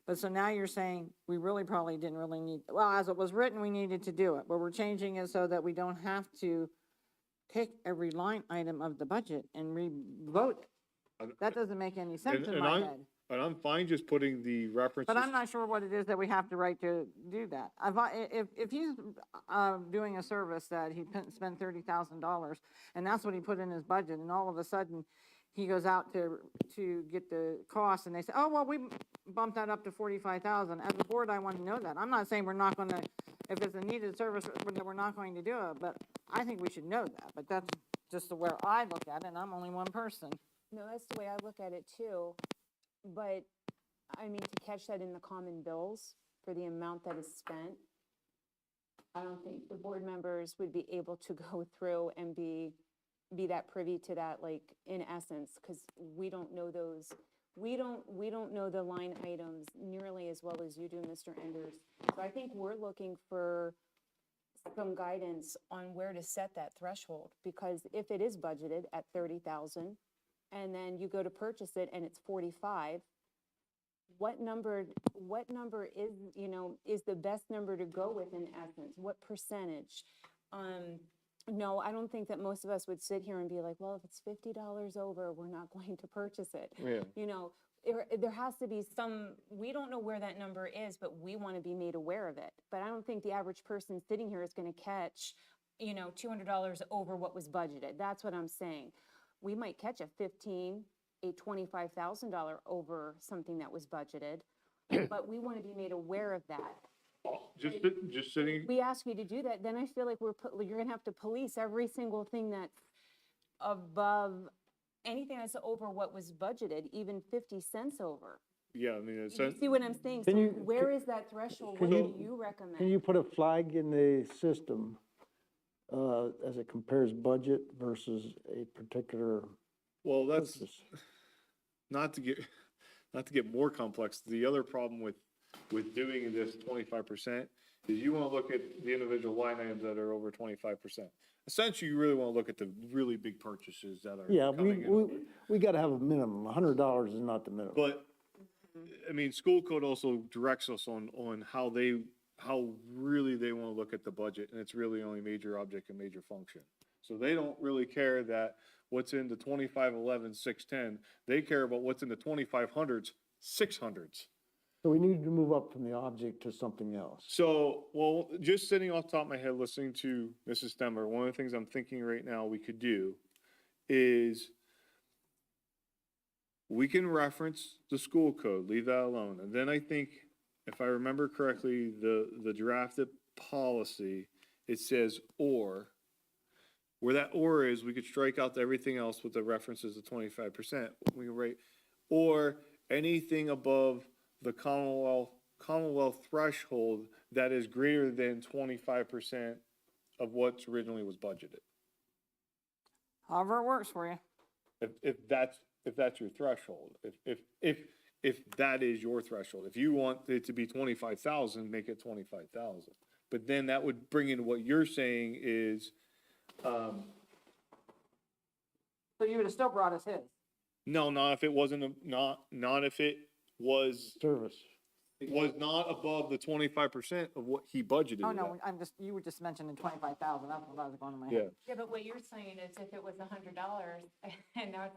But so now you're saying we really probably didn't really need, well, as it was written, we needed to do it, but we're changing it so that we don't have to take every line item of the budget and re-vote it. That doesn't make any sense in my head. And I'm fine just putting the references. But I'm not sure what it is that we have to write to do that. If he's, doing a service that he spent $30,000, and that's what he put in his budget, and all of a sudden, he goes out to get the cost, and they say, oh, well, we bumped that up to 45,000. As a board, I want to know that. I'm not saying we're not gonna, if it's a needed service, that we're not going to do it, but I think we should know that. But that's just the way I look at it, and I'm only one person. No, that's the way I look at it too. But, I mean, to catch that in the common bills for the amount that is spent, I don't think the board members would be able to go through and be that privy to that, like, in essence, because we don't know those, we don't know the line items nearly as well as you do, Mr. Enders. So I think we're looking for some guidance on where to set that threshold, because if it is budgeted at 30,000, and then you go to purchase it and it's 45, what number is, is the best number to go with in essence? What percentage? No, I don't think that most of us would sit here and be like, well, if it's $50 over, we're not going to purchase it. Yeah. There has to be some, we don't know where that number is, but we want to be made aware of it. But I don't think the average person sitting here is going to catch, $200 over what was budgeted. That's what I'm saying. We might catch a $25,000 over something that was budgeted, but we want to be made aware of that. Just sitting. We ask you to do that, then I feel like you're going to have to police every single thing that's above, anything that's over what was budgeted, even 50 cents over. Yeah, I mean, You see what I'm saying? So where is that threshold? What do you recommend? Can you put a flag in the system as it compares budget versus a particular well, that's purpose? not to get more complex. The other problem with doing this 25% is you want to look at the individual line items that are over 25%. Essentially, you really want to look at the really big purchases that are Yeah, coming in. we got to have a minimum. $100 is not the minimum. But, I mean, school code also directs us on how really they want to look at the budget, and it's really only major object and major function. So they don't really care that what's in the 2511 610, they care about what's in the 2500s 600s. So we need to move up from the object to something else. So, well, just sitting off the top of my head, listening to Mrs. Stemmer, one of the things I'm thinking right now we could do is we can reference the school code, leave that alone. And then I think, if I remember correctly, the drafted policy, it says or. Where that or is, we could strike out everything else with the references to 25%. We can write, or anything above the Commonwealth threshold that is greater than 25% of what's originally was budgeted. However it works for you. If that's your threshold, if that is your threshold, if you want it to be 25,000, make it 25,000. But then that would bring in what you're saying is, So you would have still brought us his. no, not if it wasn't, not if it was not above the 25% of what he budgeted. Oh, it no, at. you were just mentioning 25,000, that's what I was going in my Yeah, head. Yeah, but what you're saying is if it was $100 and now it's,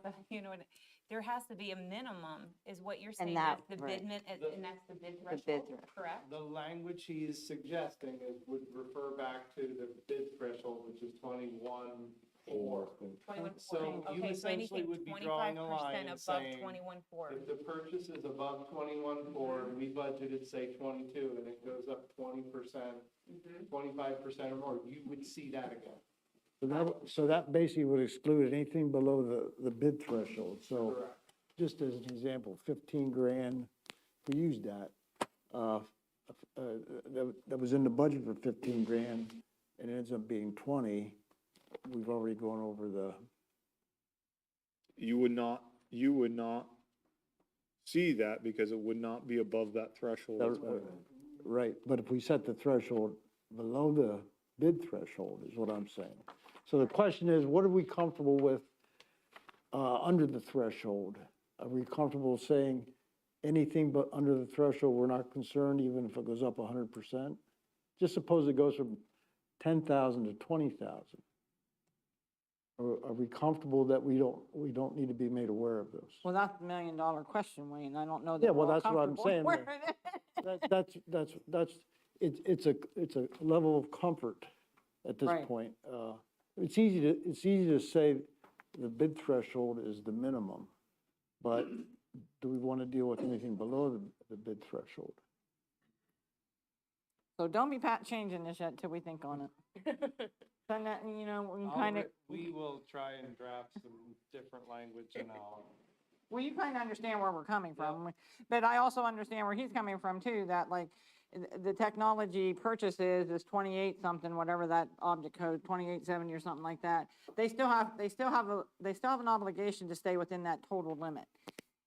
there has to be a minimum, is what you're saying, that- is the right. bid, and that's the bid bid threshold, threshold. correct? The language he's suggesting would refer back to the bid threshold, which is 21.4. 21.4. So you Okay, so essentially anything would be drawing a line 25% and above saying, 21.4. if the purchase is above 21.4, we budgeted, say, 22, and it goes up 20%, 25% or more, you would see that again. So that basically would exclude anything below the bid threshold. So Correct. just as an example, 15 grand, if we used that, that was in the budget for 15 grand and it ends up being 20, we've already gone over the, you would not, you would not see that because it would not be above that threshold. That's why- Right, but if we set the threshold below the bid threshold is what I'm saying. So the question is, what are we comfortable with under the threshold? Are we comfortable saying anything but under the threshold, we're not concerned, even if it goes up 100%? Just suppose it goes from 10,000 to 20,000. Are we comfortable that we don't need to be made aware of this? Well, that's the $1 million question, Wayne. I don't know that Yeah, we're well, all that's what I'm comfortable saying. with it. It's a level of comfort at this Right. point. It's easy to say the bid threshold is the minimum, but do we want to deal with anything below the bid threshold? So don't be changing this yet till we think on it. Send that, we can kind of, We will try and draft some different language and well, you kind of understand where we're coming from. But I also understand where he's coming from too, that like, the technology purchases is 28 something, whatever that object code, 2870 or something like that. They still have an obligation to stay within that total limit.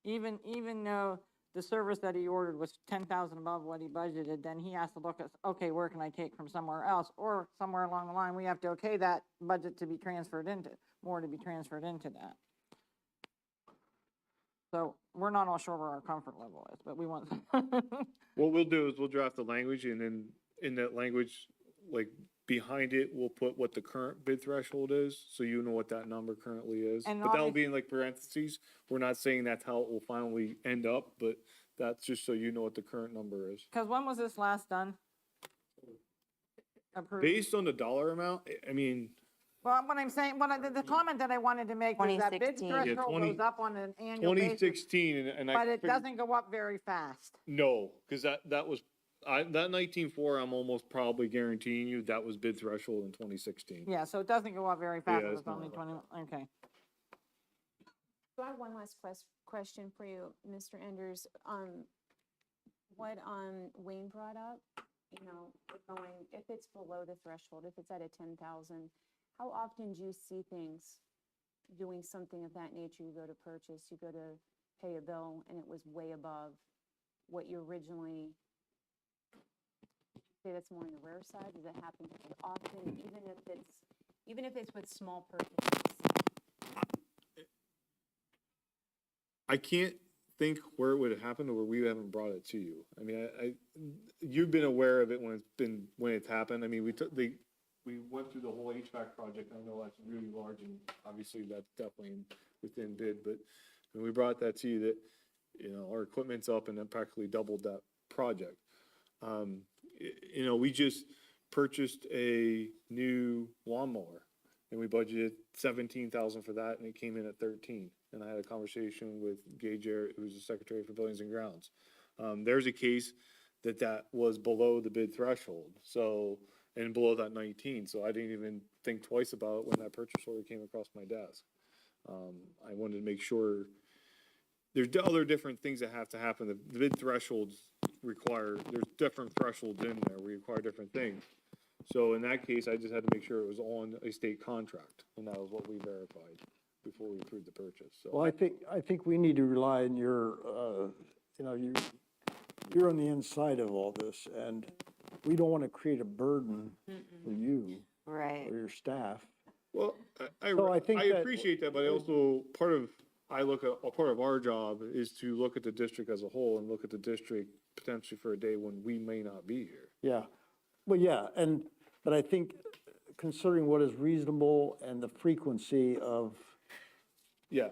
Even though the service that he ordered was 10,000 above what he budgeted, then he has to look at, okay, where can I take from somewhere else? Or somewhere along the line, we have to okay that budget to be transferred into, more to be transferred into that. So we're not all sure where our comfort level is, but we want. What we'll do is we'll draft the language and then in that language, like behind it, we'll put what the current bid threshold is, so you know what that number currently is. And But that'll obvious- be in like parentheses. We're not saying that's how it will finally end up, but that's just so you know what the current number is. Because when was this last done? Approved? Based on the dollar amount, I mean, Well, what I'm saying, the comment that I wanted to make was that bid 2016. Yeah, threshold 20 goes up on an annual basis, 2016, and I. but it figured- doesn't go up very fast. No, because that was, that 19.4, I'm almost probably guaranteeing you that was bid threshold in 2016. Yeah, so it doesn't go up very fast Yeah, if it's it's only not. 20, okay. So I have one last question for you, Mr. Enders. What Wayne brought up, if it's below the threshold, if it's at a 10,000, how often do you see things doing something of that nature? You go to purchase, you go to pay a bill, and it was way above what you originally, say that's more on the rare side? Does it happen often, even if it's with small purchases? I can't think where it would have happened or where we haven't brought it to you. I mean, you've been aware of it when it's happened. I mean, we went through the whole HVAC project. I know that's really large and obviously that's definitely within bid, but when we brought that to you that, our equipment's up and then practically doubled that project. We just purchased a new lawnmower and we budgeted 17,000 for that and it came in at 13. And I had a conversation with Gage Jarrett, who's the Secretary for Buildings and Grounds. There's a case that was below the bid threshold, and below that 19, so I didn't even think twice about it when that purchase order came across my desk. I wanted to make sure, there's other different things that have to happen. The bid thresholds there's different thresholds in there, we require different things. So in that case, I just had to make sure it was on a state contract, and that was what we verified before we approved the purchase, so. Well, I think we need to rely on your, you're on the inside of all this, and we don't want to create a burden for you Right. or your staff. Well, So I think I that- appreciate that, but I also, part of our job is to look at the district as a whole and look at the district potentially for a day when we may not be here. Yeah, well, yeah, but I think considering what is reasonable and the frequency of, Yeah,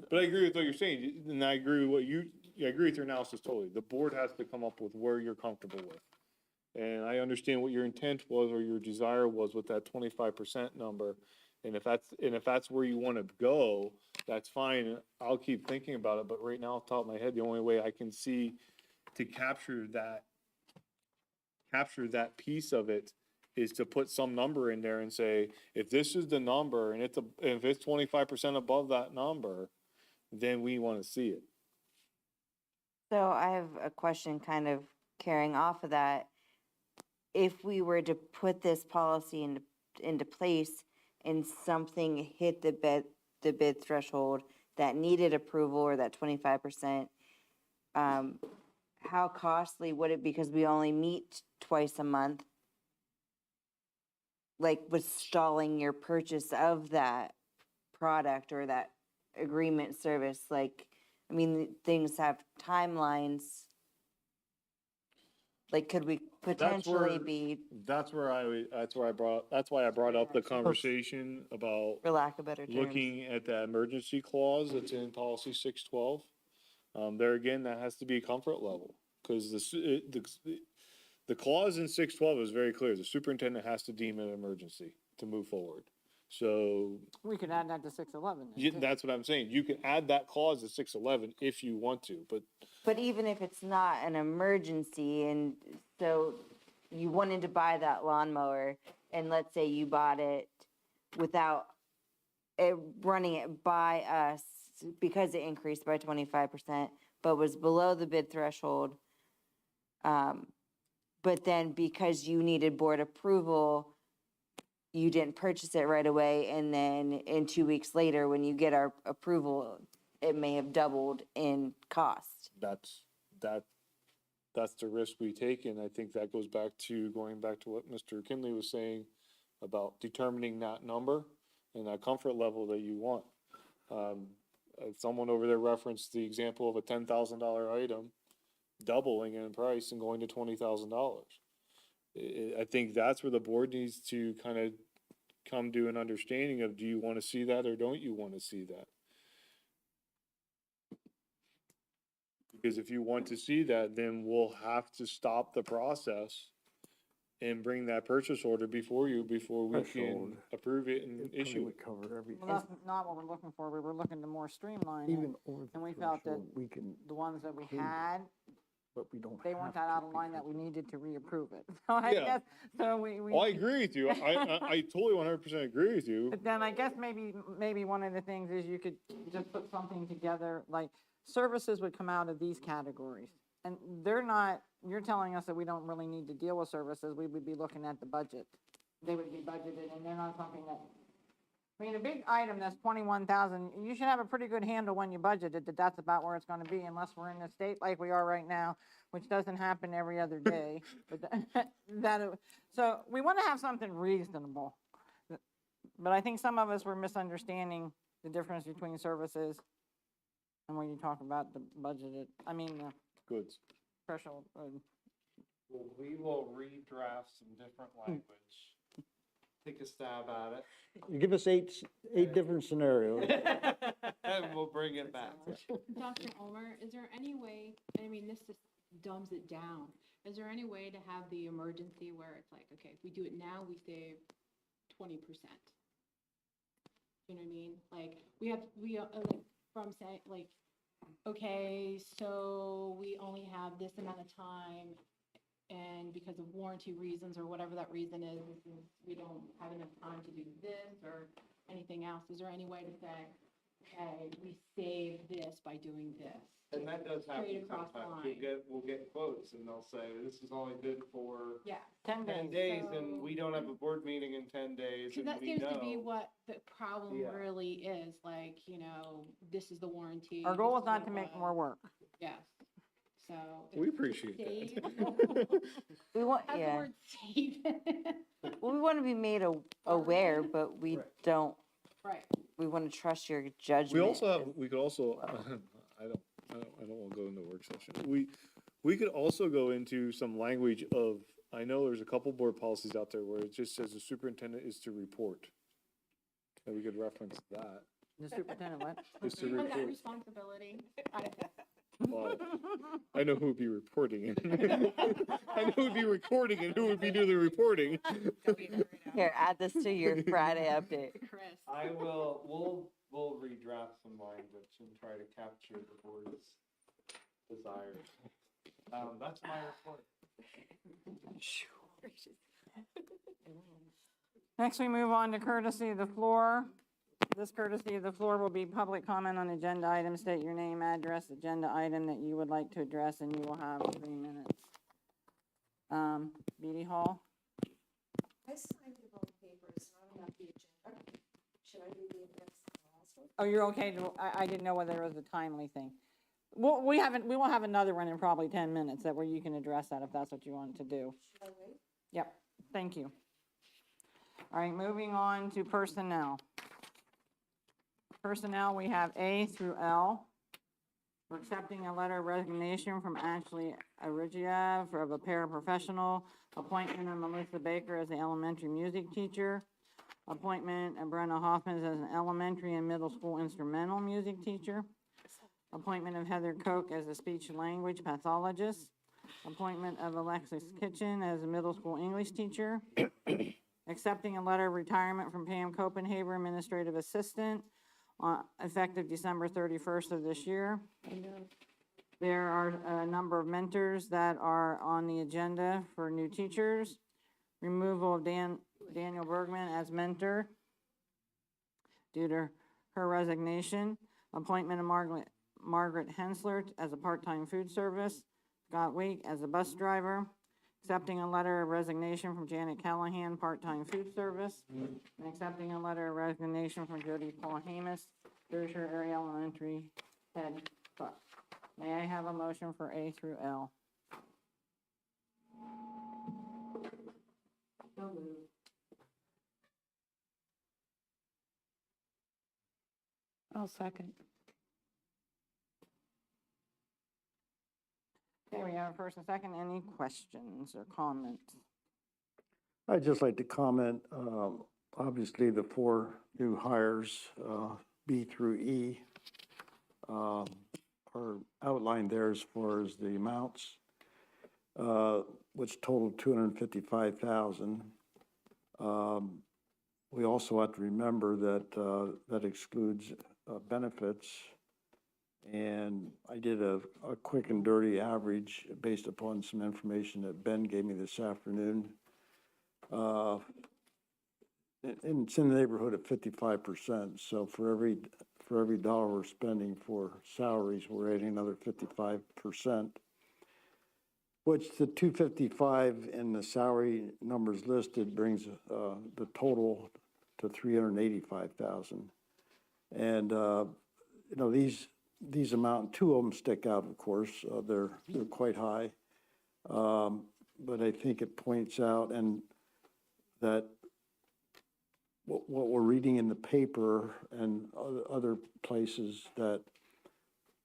but I agree with what you're saying, and I agree with I agree with your analysis totally. The board has to come up with where you're comfortable with. And I understand what your intent was or your desire was with that 25% number. And if that's where you want to go, that's fine. I'll keep thinking about it, but right now, off the top of my head, the only way I can see to capture that piece of it is to put some number in there and say, if this is the number and if it's 25% above that number, then we want to see it. So I have a question kind of carrying off of that. If we were to put this policy into place and something hit the bid threshold that needed approval or that 25%, how costly would it be, because we only meet twice a month? Like, with stalling your purchase of that product or that agreement service, like, I mean, things have timelines. Like, could we potentially be, That's why I brought up the conversation about for lack of better terms? looking at that emergency clause that's in policy 612. There again, that has to be a comfort level, because the clause in 612 is very clear. The superintendent has to deem it an emergency to move forward. So We could add that to 611. that's what I'm saying. You can add that clause to 611 if you want to, but But even if it's not an emergency, and so you wanted to buy that lawnmower, and let's say you bought it without it running it by us because it increased by 25%, but was below the bid threshold. But then because you needed board approval, you didn't purchase it right away, and then in 2 weeks later, when you get our approval, it may have doubled in cost. that's the risk we take, and I think that goes back to what Mr. Kinley was saying about determining that number and that comfort level that you want. Someone over there referenced the example of a $10,000 item doubling in price and going to $20,000. I think that's where the board needs to kind of come to an understanding of, do you want to see that or don't you want to see that? Because if you want to see that, then we'll have to stop the process and bring that purchase order before we can Threshold. approve it and It issue would it. cover everything. Well, that's not what we're looking for. We were looking to more streamline it. Even over And we the felt that threshold, we can, the ones that we approve. had, but we don't they weren't have that to out of line that because we needed to reapprove it. So I Yeah. guess, so we. Well, I agree with you. I totally 100% agree with you. But then I guess maybe one of the things is you could just put something together, like services would come out of these categories. And they're not, you're telling us that we don't really need to deal with services, we would be looking at the budget. They would be budgeted, and they're not something that, I mean, a big item that's 21,000, you should have a pretty good handle when you budget it, that that's about where it's gonna be, unless we're in a state like we are right now, which doesn't happen every other day. But so we wanna have something reasonable. But I think some of us were misunderstanding the difference between services and when you talk about the budgeted, Goods. threshold. Well, we will redraft some different language. Take a stab at it. You give us eight different scenarios. And we'll bring it back. Dr. Ulmer, is there any way, I mean, this just dumbs it down. Is there any way to have the emergency where it's like, okay, if we do it now, we save 20%? You know what I mean? Like, like, from saying, like, okay, so we only have this amount of time, and because of warranty reasons or whatever that reason is, we don't have enough time to do this or anything else. Is there any way to say, okay, we save this by doing this? And that does happen Straight across the sometimes. line. We'll get quotes and they'll say, this is only good for Yeah, 10 10 days. days So- and we don't have a board meeting in 10 days because and that we seems to be know. what the problem Yeah. really is, like, this is the warranty. Our goal this is not what to it make was. more work. Yes, so. We if appreciate save- that. We want, Have the yeah, word save. well, we want to be made aware, but we Right. don't, Right. we want to trust your judgment. We could also, I don't want to go into work session. We could also go into some language of, I know there's a couple board policies out there where it just says the superintendent is to report. And we could reference that. The superintendent, what? Is to On that report. responsibility. Well, I know who would be reporting it. I know who would be recording and who would be doing the reporting. Here, add this to your Friday update. Chris. We'll redraft some language and try to capture the board's desires. That's my report. Next, we move on to courtesy of the floor. This courtesy of the floor will be public comment on agenda items. State your name, address, agenda item that you would like to address, and you will have 3 minutes. Beatty Hall? I signed the wrong papers, not about the agenda. Should I do the next last Oh, you're okay to, I didn't know whether it was a timely thing. Well, we will have another one in probably 10 minutes that where you can address that if that's what you wanted to do. Yep, thank you. All right, moving on to personnel. Personnel, we have A through L. We're accepting a letter of resignation from Ashley Arigia for a paraprofessional, appointment of Melissa Baker as the elementary music teacher, appointment of Brenna Hoffman as an elementary and middle school instrumental music teacher, appointment of Heather Koch as a speech language pathologist, appointment of Alexis Kitchen as a middle school English teacher, accepting a letter of retirement from Pam Copenhaver, administrative assistant, effective December 31st of this year. There are a number of mentors that are on the agenda for new teachers. Removal of Daniel Bergman as mentor due to her resignation. Appointment of Margaret Hensler as a part-time food service. Scott Week as a bus driver. Accepting a letter of resignation from Janet Callahan, part-time food service. And accepting a letter of resignation from Jody Paul Hamus, Berkshire Area Elementary head cook. May I have a motion for A through L? I'll second. Okay, we have a first and second. Any questions or comments? I'd just like to comment, obviously, the 4 new hires, B through E, are outlined there as far as the amounts, which total $255,000. We also have to remember that that excludes benefits. And I did a quick and dirty average based upon some information that Ben gave me this afternoon. And it's in the neighborhood of 55%. So for every dollar we're spending for salaries, we're adding another 55%, which the 255 in the salary numbers listed brings the total to 385,000. And you know, these amount, 2 of them stick out, of course. They're quite high. But I think it points out and that what we're reading in the paper and other places, that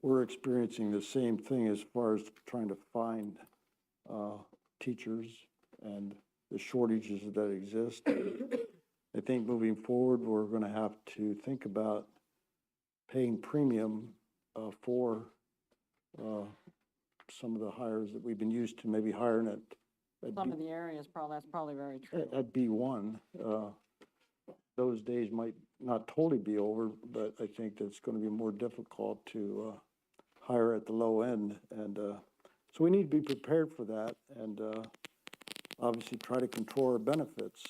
we're experiencing the same thing as far as trying to find teachers and the shortages that exist. I think moving forward, we're going to have to think about paying premium for some of the hires that we've been used to, maybe hiring at Some of the areas, that's probably very true. at B1. Those days might not totally be over, but I think that's going to be more difficult to hire at the low end. And so we need to be prepared for that and obviously try to control our benefits.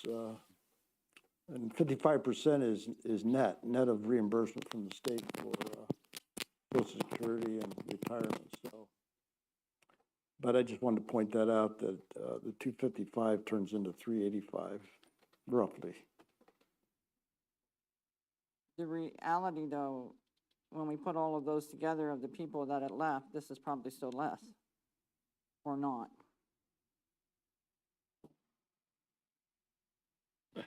And 55% is net of reimbursement from the state for Social Security and retirement. So, but I just wanted to point that out, that the 255 turns into 385, roughly. The reality, though, when we put all of those together of the people that had left, this is probably still less, or not.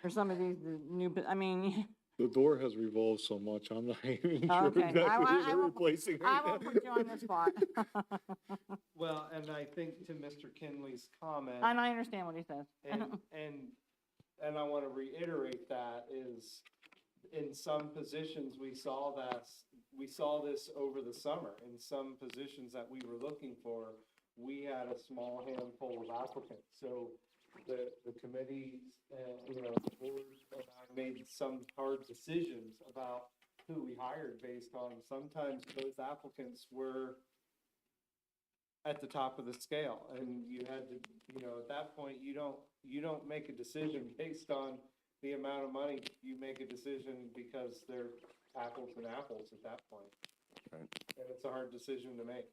For some of these new, I mean, The door has revolved so much, I'm not even sure Okay. exactly I who won't- they're replacing I right won't now. put you on the spot. Well, and I think to Mr. Kinley's comment, And I understand what he says. and I want to reiterate that is, in some positions, we saw this over the summer. In some positions that we were looking for, we had a small handful of applicants. So the committee, you know, the board and I made some hard decisions about who we hired based on, sometimes those applicants were at the top of the scale, and you had to, you know, at that point, you don't make a decision based on the amount of money. You make a decision because they're apples and apples at that point. Right. And it's a hard decision to make.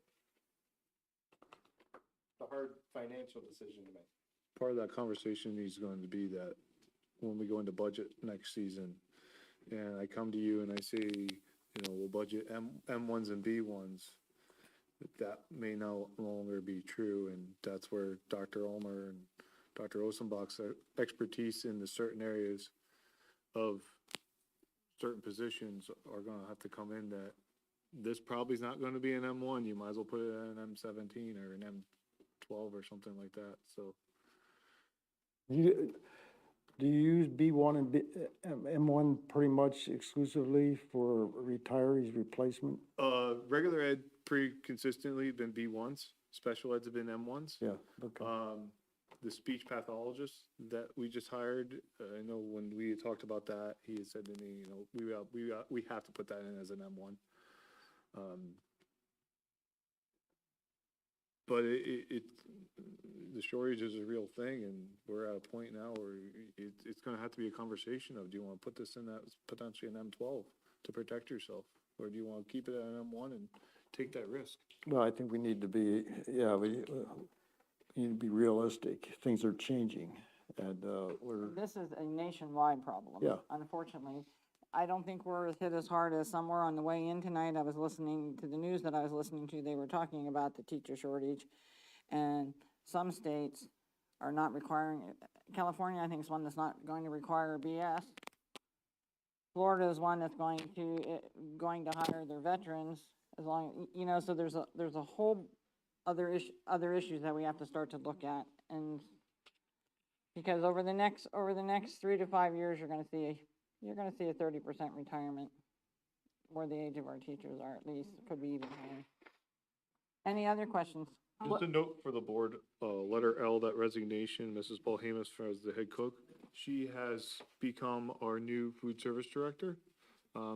It's a hard financial decision to make. Part of that conversation is going to be that when we go into budget next season, and I come to you and I say, we'll budget M1s and B1s. That may no longer be true, and that's where Dr. Ulmer and Dr. Osenbach's expertise in the certain areas of certain positions are gonna have to come in, that this probably is not gonna be an M1, you might as well put it in an M17 or an M12 or something like that, so. Do you use B1 and M1 pretty much exclusively for retirees replacement? Regular ed pretty consistently been B1s, special ed's have been M1s. Yeah, okay. The speech pathologist that we just hired, I know when we had talked about that, he had said to me, we have to put that in as an M1. But the shortage is a real thing, and we're at a point now where it's gonna have to be a conversation of, do you wanna put this in as potentially an M12 to protect yourself? Or do you wanna keep it at an M1 and take that risk? Well, I think we need to be, we need to be realistic. Things are changing, and we're, This is a nationwide problem. Yeah. Unfortunately, I don't think we're hit as hard as somewhere on the way in tonight. I was listening to the news that I was listening to. They were talking about the teacher shortage. And some states are not requiring it. California, I think, is one that's not going to require BS. Florida is one that's going to hire their veterans as long, so there's a whole other issues that we have to start to look at. And because over the next 3 to 5 years, you're gonna see a 30% retirement, where the age of our teachers are, at least, could be even higher. Any other questions? Just a note for the board, letter L, that resignation, Mrs. Paul Hamus as the head cook, she has become our new food service director.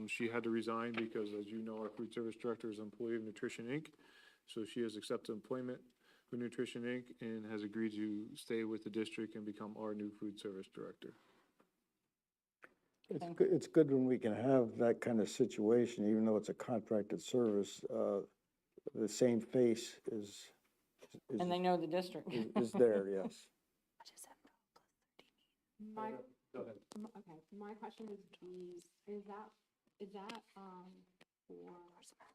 She had to resign because, as you know, our food service director is an employee of Nutrition Inc. So she has accepted employment with Nutrition Inc. and has agreed to stay with the district and become our new food service director. it's good when we can have that kind of situation, even though it's a contracted service, the same face is And they know the district. is there, yes. My, go ahead. Okay, my question is is that for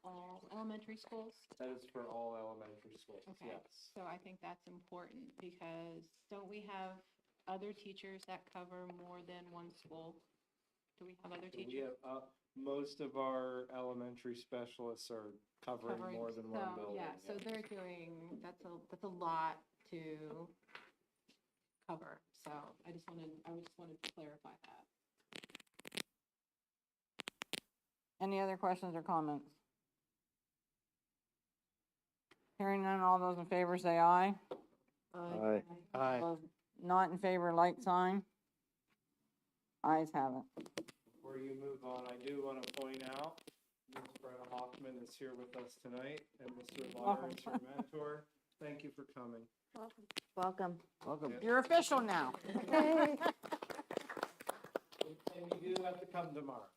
all elementary schools? That is for all elementary schools, Okay, yes. so I think that's important, because don't we have other teachers that cover more than one school? Do we have other We teachers? have, most of our elementary specialists are covering more than one So, building. yeah, so they're doing, that's a lot to cover, so I just wanted to clarify that. Any other questions or comments? Hearing none, all those in favor say aye. Aye. Aye. Those not in favor, like sign. Ayes have it. Before you move on, I do want to point out, Ms. Brenna Hoffman is here with us tonight, and Mr. Lauder is her mentor. Thank you for coming. Welcome. Welcome. You're official now. And you do have to come tomorrow.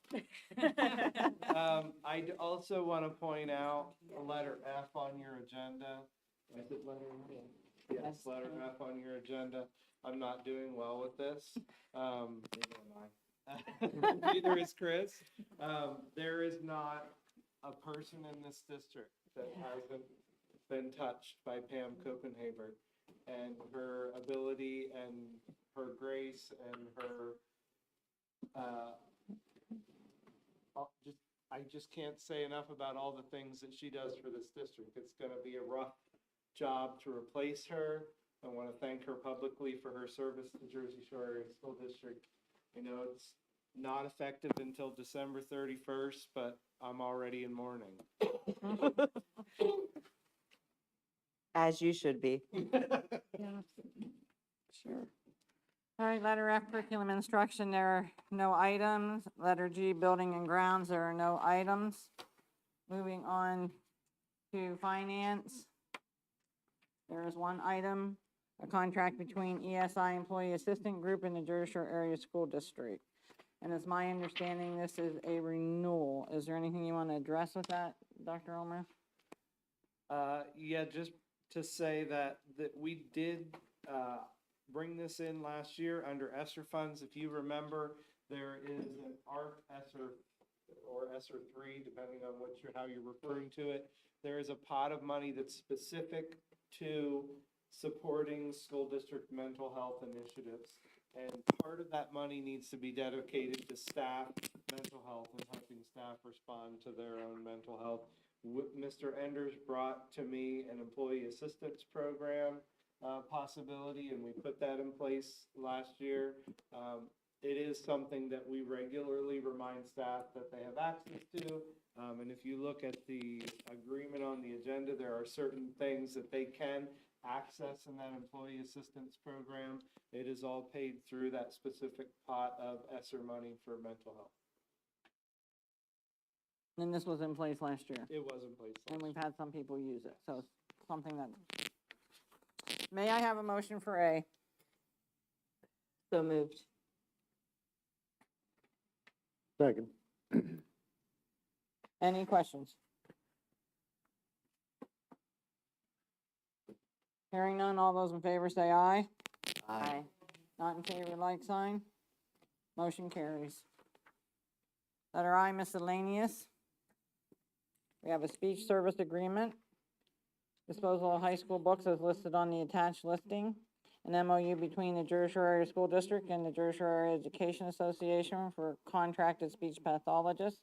I also want to point out the letter F on your agenda. Is it letter F? Yes, letter F on your agenda. I'm not doing well with this. Neither is Chris. There is not a person in this district that hasn't been touched by Pam Copenhaver, and her ability and her grace and her, I just can't say enough about all the things that she does for this district. It's gonna be a rough job to replace her. I want to thank her publicly for her service to Jersey Shore Area School District. I know it's not effective until December 31st, but I'm already in mourning. As you should be. Sure. All right, letter F, curriculum instruction, there are no items. Letter G, building and grounds, there are no items. Moving on to finance. There is one item, a contract between ESI Employee Assistant Group and the Jersey Shore Area School District. And it's my understanding this is a renewal. Is there anything you want to address with that, Dr. Ulmer? Yeah, just to say that we did bring this in last year under ESSER funds. If you remember, there is an ARP ESSER or ESSER three, depending on how you're referring to it. There is a pot of money that's specific to supporting school district mental health initiatives. And part of that money needs to be dedicated to staff mental health and helping staff respond to their own mental health. Mr. Enders brought to me an employee assistance program possibility, and we put that in place last year. It is something that we regularly remind staff that they have access to. And if you look at the agreement on the agenda, there are certain things that they can access in that employee assistance program. It is all paid through that specific pot of ESSER money for mental health. And this was in place last year, It was in place. and we've had some people use it, so it's something that. May I have a motion for A? So moved. Second. Any questions? Hearing none, all those in favor say aye. Aye. Not in favor, like sign. Motion carries. Letter I, miscellaneous. We have a speech service agreement. Disposal of high school books as listed on the attached listing. An MOU between the Jersey Area School District and the Jersey Area Education Association for contracted speech pathologists.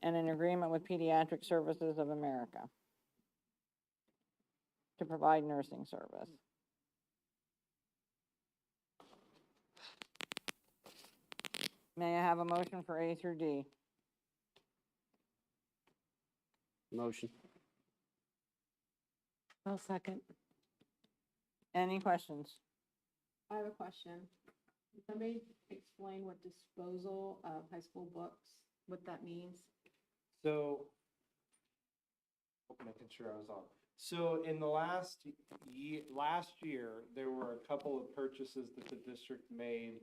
And an agreement with Pediatric Services of America to provide nursing service. May I have a motion for A through D? Motion. I'll second. Any questions? I have a question. Can somebody explain what disposal of high school books, what that means? So, making sure I was on. So in the last year, there were a couple of purchases that the district made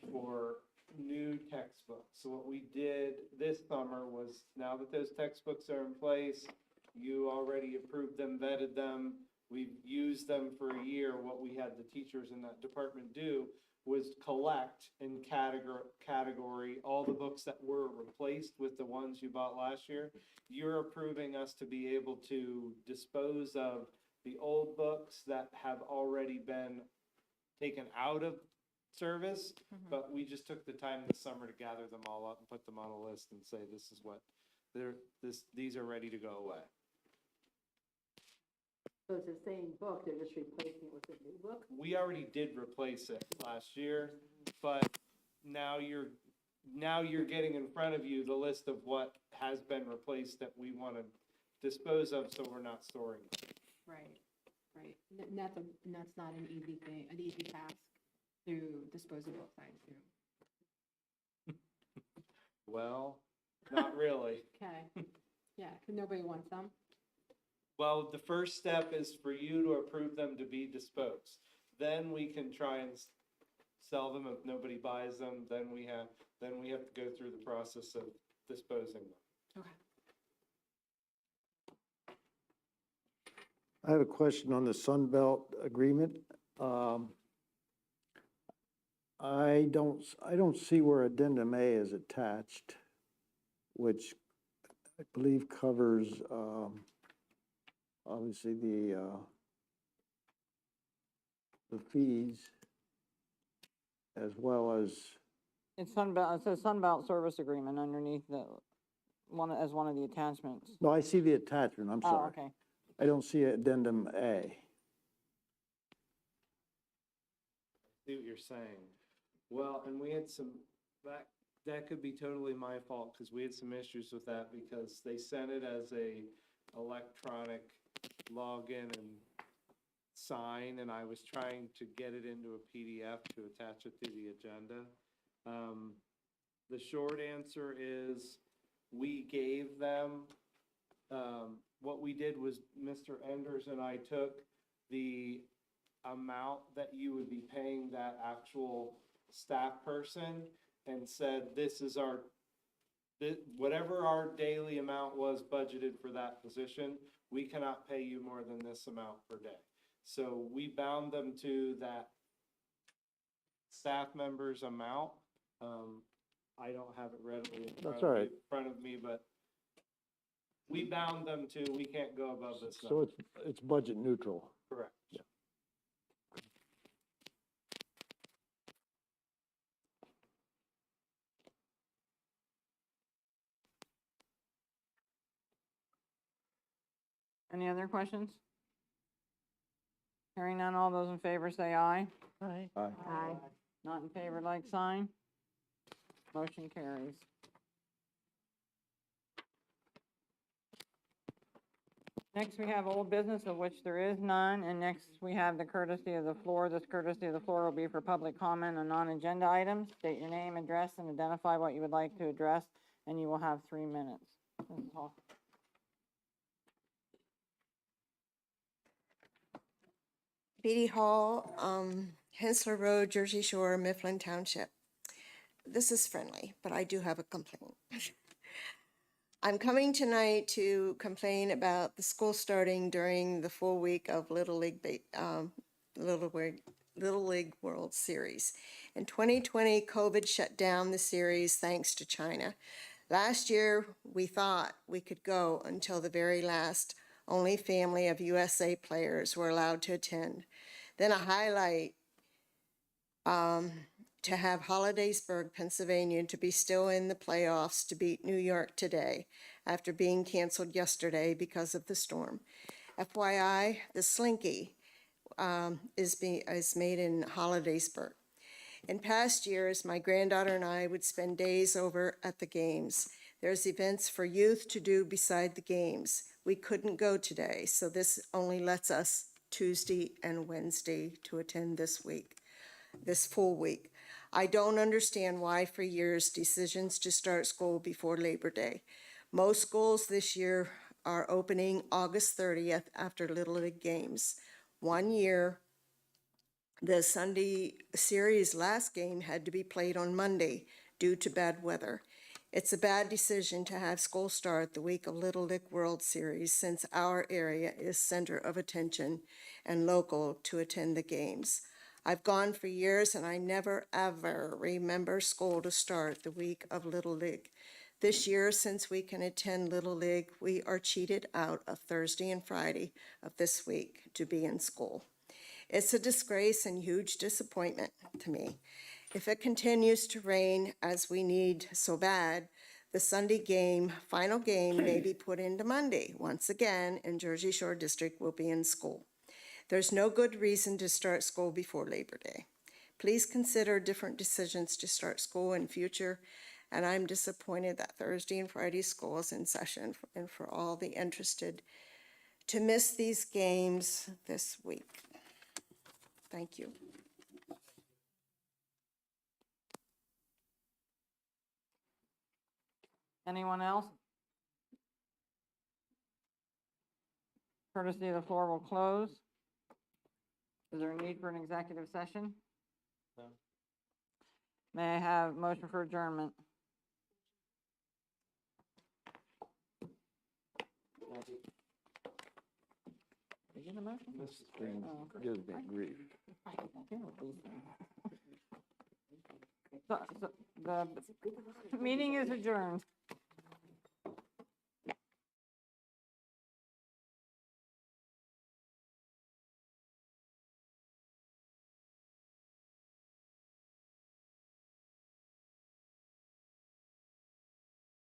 for new textbooks. So what we did this summer was, now that those textbooks are in place, you already approved them, vetted them, we've used them for a year. What we had the teachers in that department do was collect in category all the books that were replaced with the ones you bought last year. You're approving us to be able to dispose of the old books that have already been taken out of service, but we just took the time this summer to gather them all up and put them on a list and say, this is what these are ready to go away. So it's the same book, they're just replacing it with a new book? We already did replace it last year, but now you're getting in front of you the list of what has been replaced that we want to dispose of, so we're not storing them. Right. And that's not an easy thing, an easy task to dispose of books, I assume. Well, not really. Okay, yeah, because nobody wants them. Well, the first step is for you to approve them to be disposed. Then we can try and sell them if nobody buys them. Then we have to go through the process of disposing them. Okay. I have a question on the Sunbelt agreement. I don't see where addendum A is attached, which I believe covers, obviously the fees as well as, It's Sunbelt, it says Sunbelt Service Agreement underneath one of the attachments. no, I see the attachment, I'm Oh, sorry. okay. I don't see addendum A. See what you're saying. Well, and we had some, that could be totally my fault, because we had some issues with that, because they sent it as a electronic login and sign, and I was trying to get it into a PDF to attach it to the agenda. The short answer is, we gave them, what we did was Mr. Enders and I took the amount that you would be paying that actual staff person and said, this is whatever our daily amount was budgeted for that position, we cannot pay you more than this amount per day. So we bound them to that staff member's amount. I don't have it readily That's all right. in front of me, but we bound them to, we can't go above this So number. it's budget neutral. Correct. Yeah. Any other questions? Hearing none, all those in favor say aye. Aye. Aye. Not in favor, like sign. Motion carries. Next, we have old business, of which there is none, and next we have the courtesy of the floor. This courtesy of the floor will be for public comment on non-agenda items. State your name, address, and identify what you would like to address, and you will have 3 minutes. Mrs. Hall. Beatty Hall, Hensler Road, Jersey Shore, Mifflin Township. This is friendly, but I do have a complaint. I'm coming tonight to complain about the school starting during the full week of Little League World Series. In 2020, COVID shut down the series thanks to China. Last year, we thought we could go until the very last. Only family of USA players were allowed to attend. Then a highlight to have Hollidaysburg, Pennsylvania, to be still in the playoffs to beat New York today after being canceled yesterday because of the storm. FYI, the Slinky is made in Hollidaysburg. In past years, my granddaughter and I would spend days over at the games. There's events for youth to do beside the games. We couldn't go today, so this only lets us Tuesday and Wednesday to attend this full week. I don't understand why for years decisions to start school before Labor Day. Most schools this year are opening August 30th after Little League games. 1 year, the Sunday series last game had to be played on Monday due to bad weather. It's a bad decision to have school start the week of Little League World Series since our area is center of attention and local to attend the games. I've gone for years and I never ever remember school to start the week of Little League. This year, since we can attend Little League, we are cheated out of Thursday and Friday of this week to be in school. It's a disgrace and huge disappointment to me. If it continues to rain as we need so bad, the Sunday game, final game, may be put into Monday. Once again, and Jersey Shore District will be in school. There's no good reason to start school before Labor Day. Please consider different decisions to start school in future, and I'm disappointed that Thursday and Friday school is in session and for all the interested to miss these games this week. Thank you. Anyone else? Courtesy of the floor will close. Is there a need for an executive session? No. May I have motion for adjournment? Is it a motion? Oh, Gives me grief. I can't with these things. So the meeting is adjourned.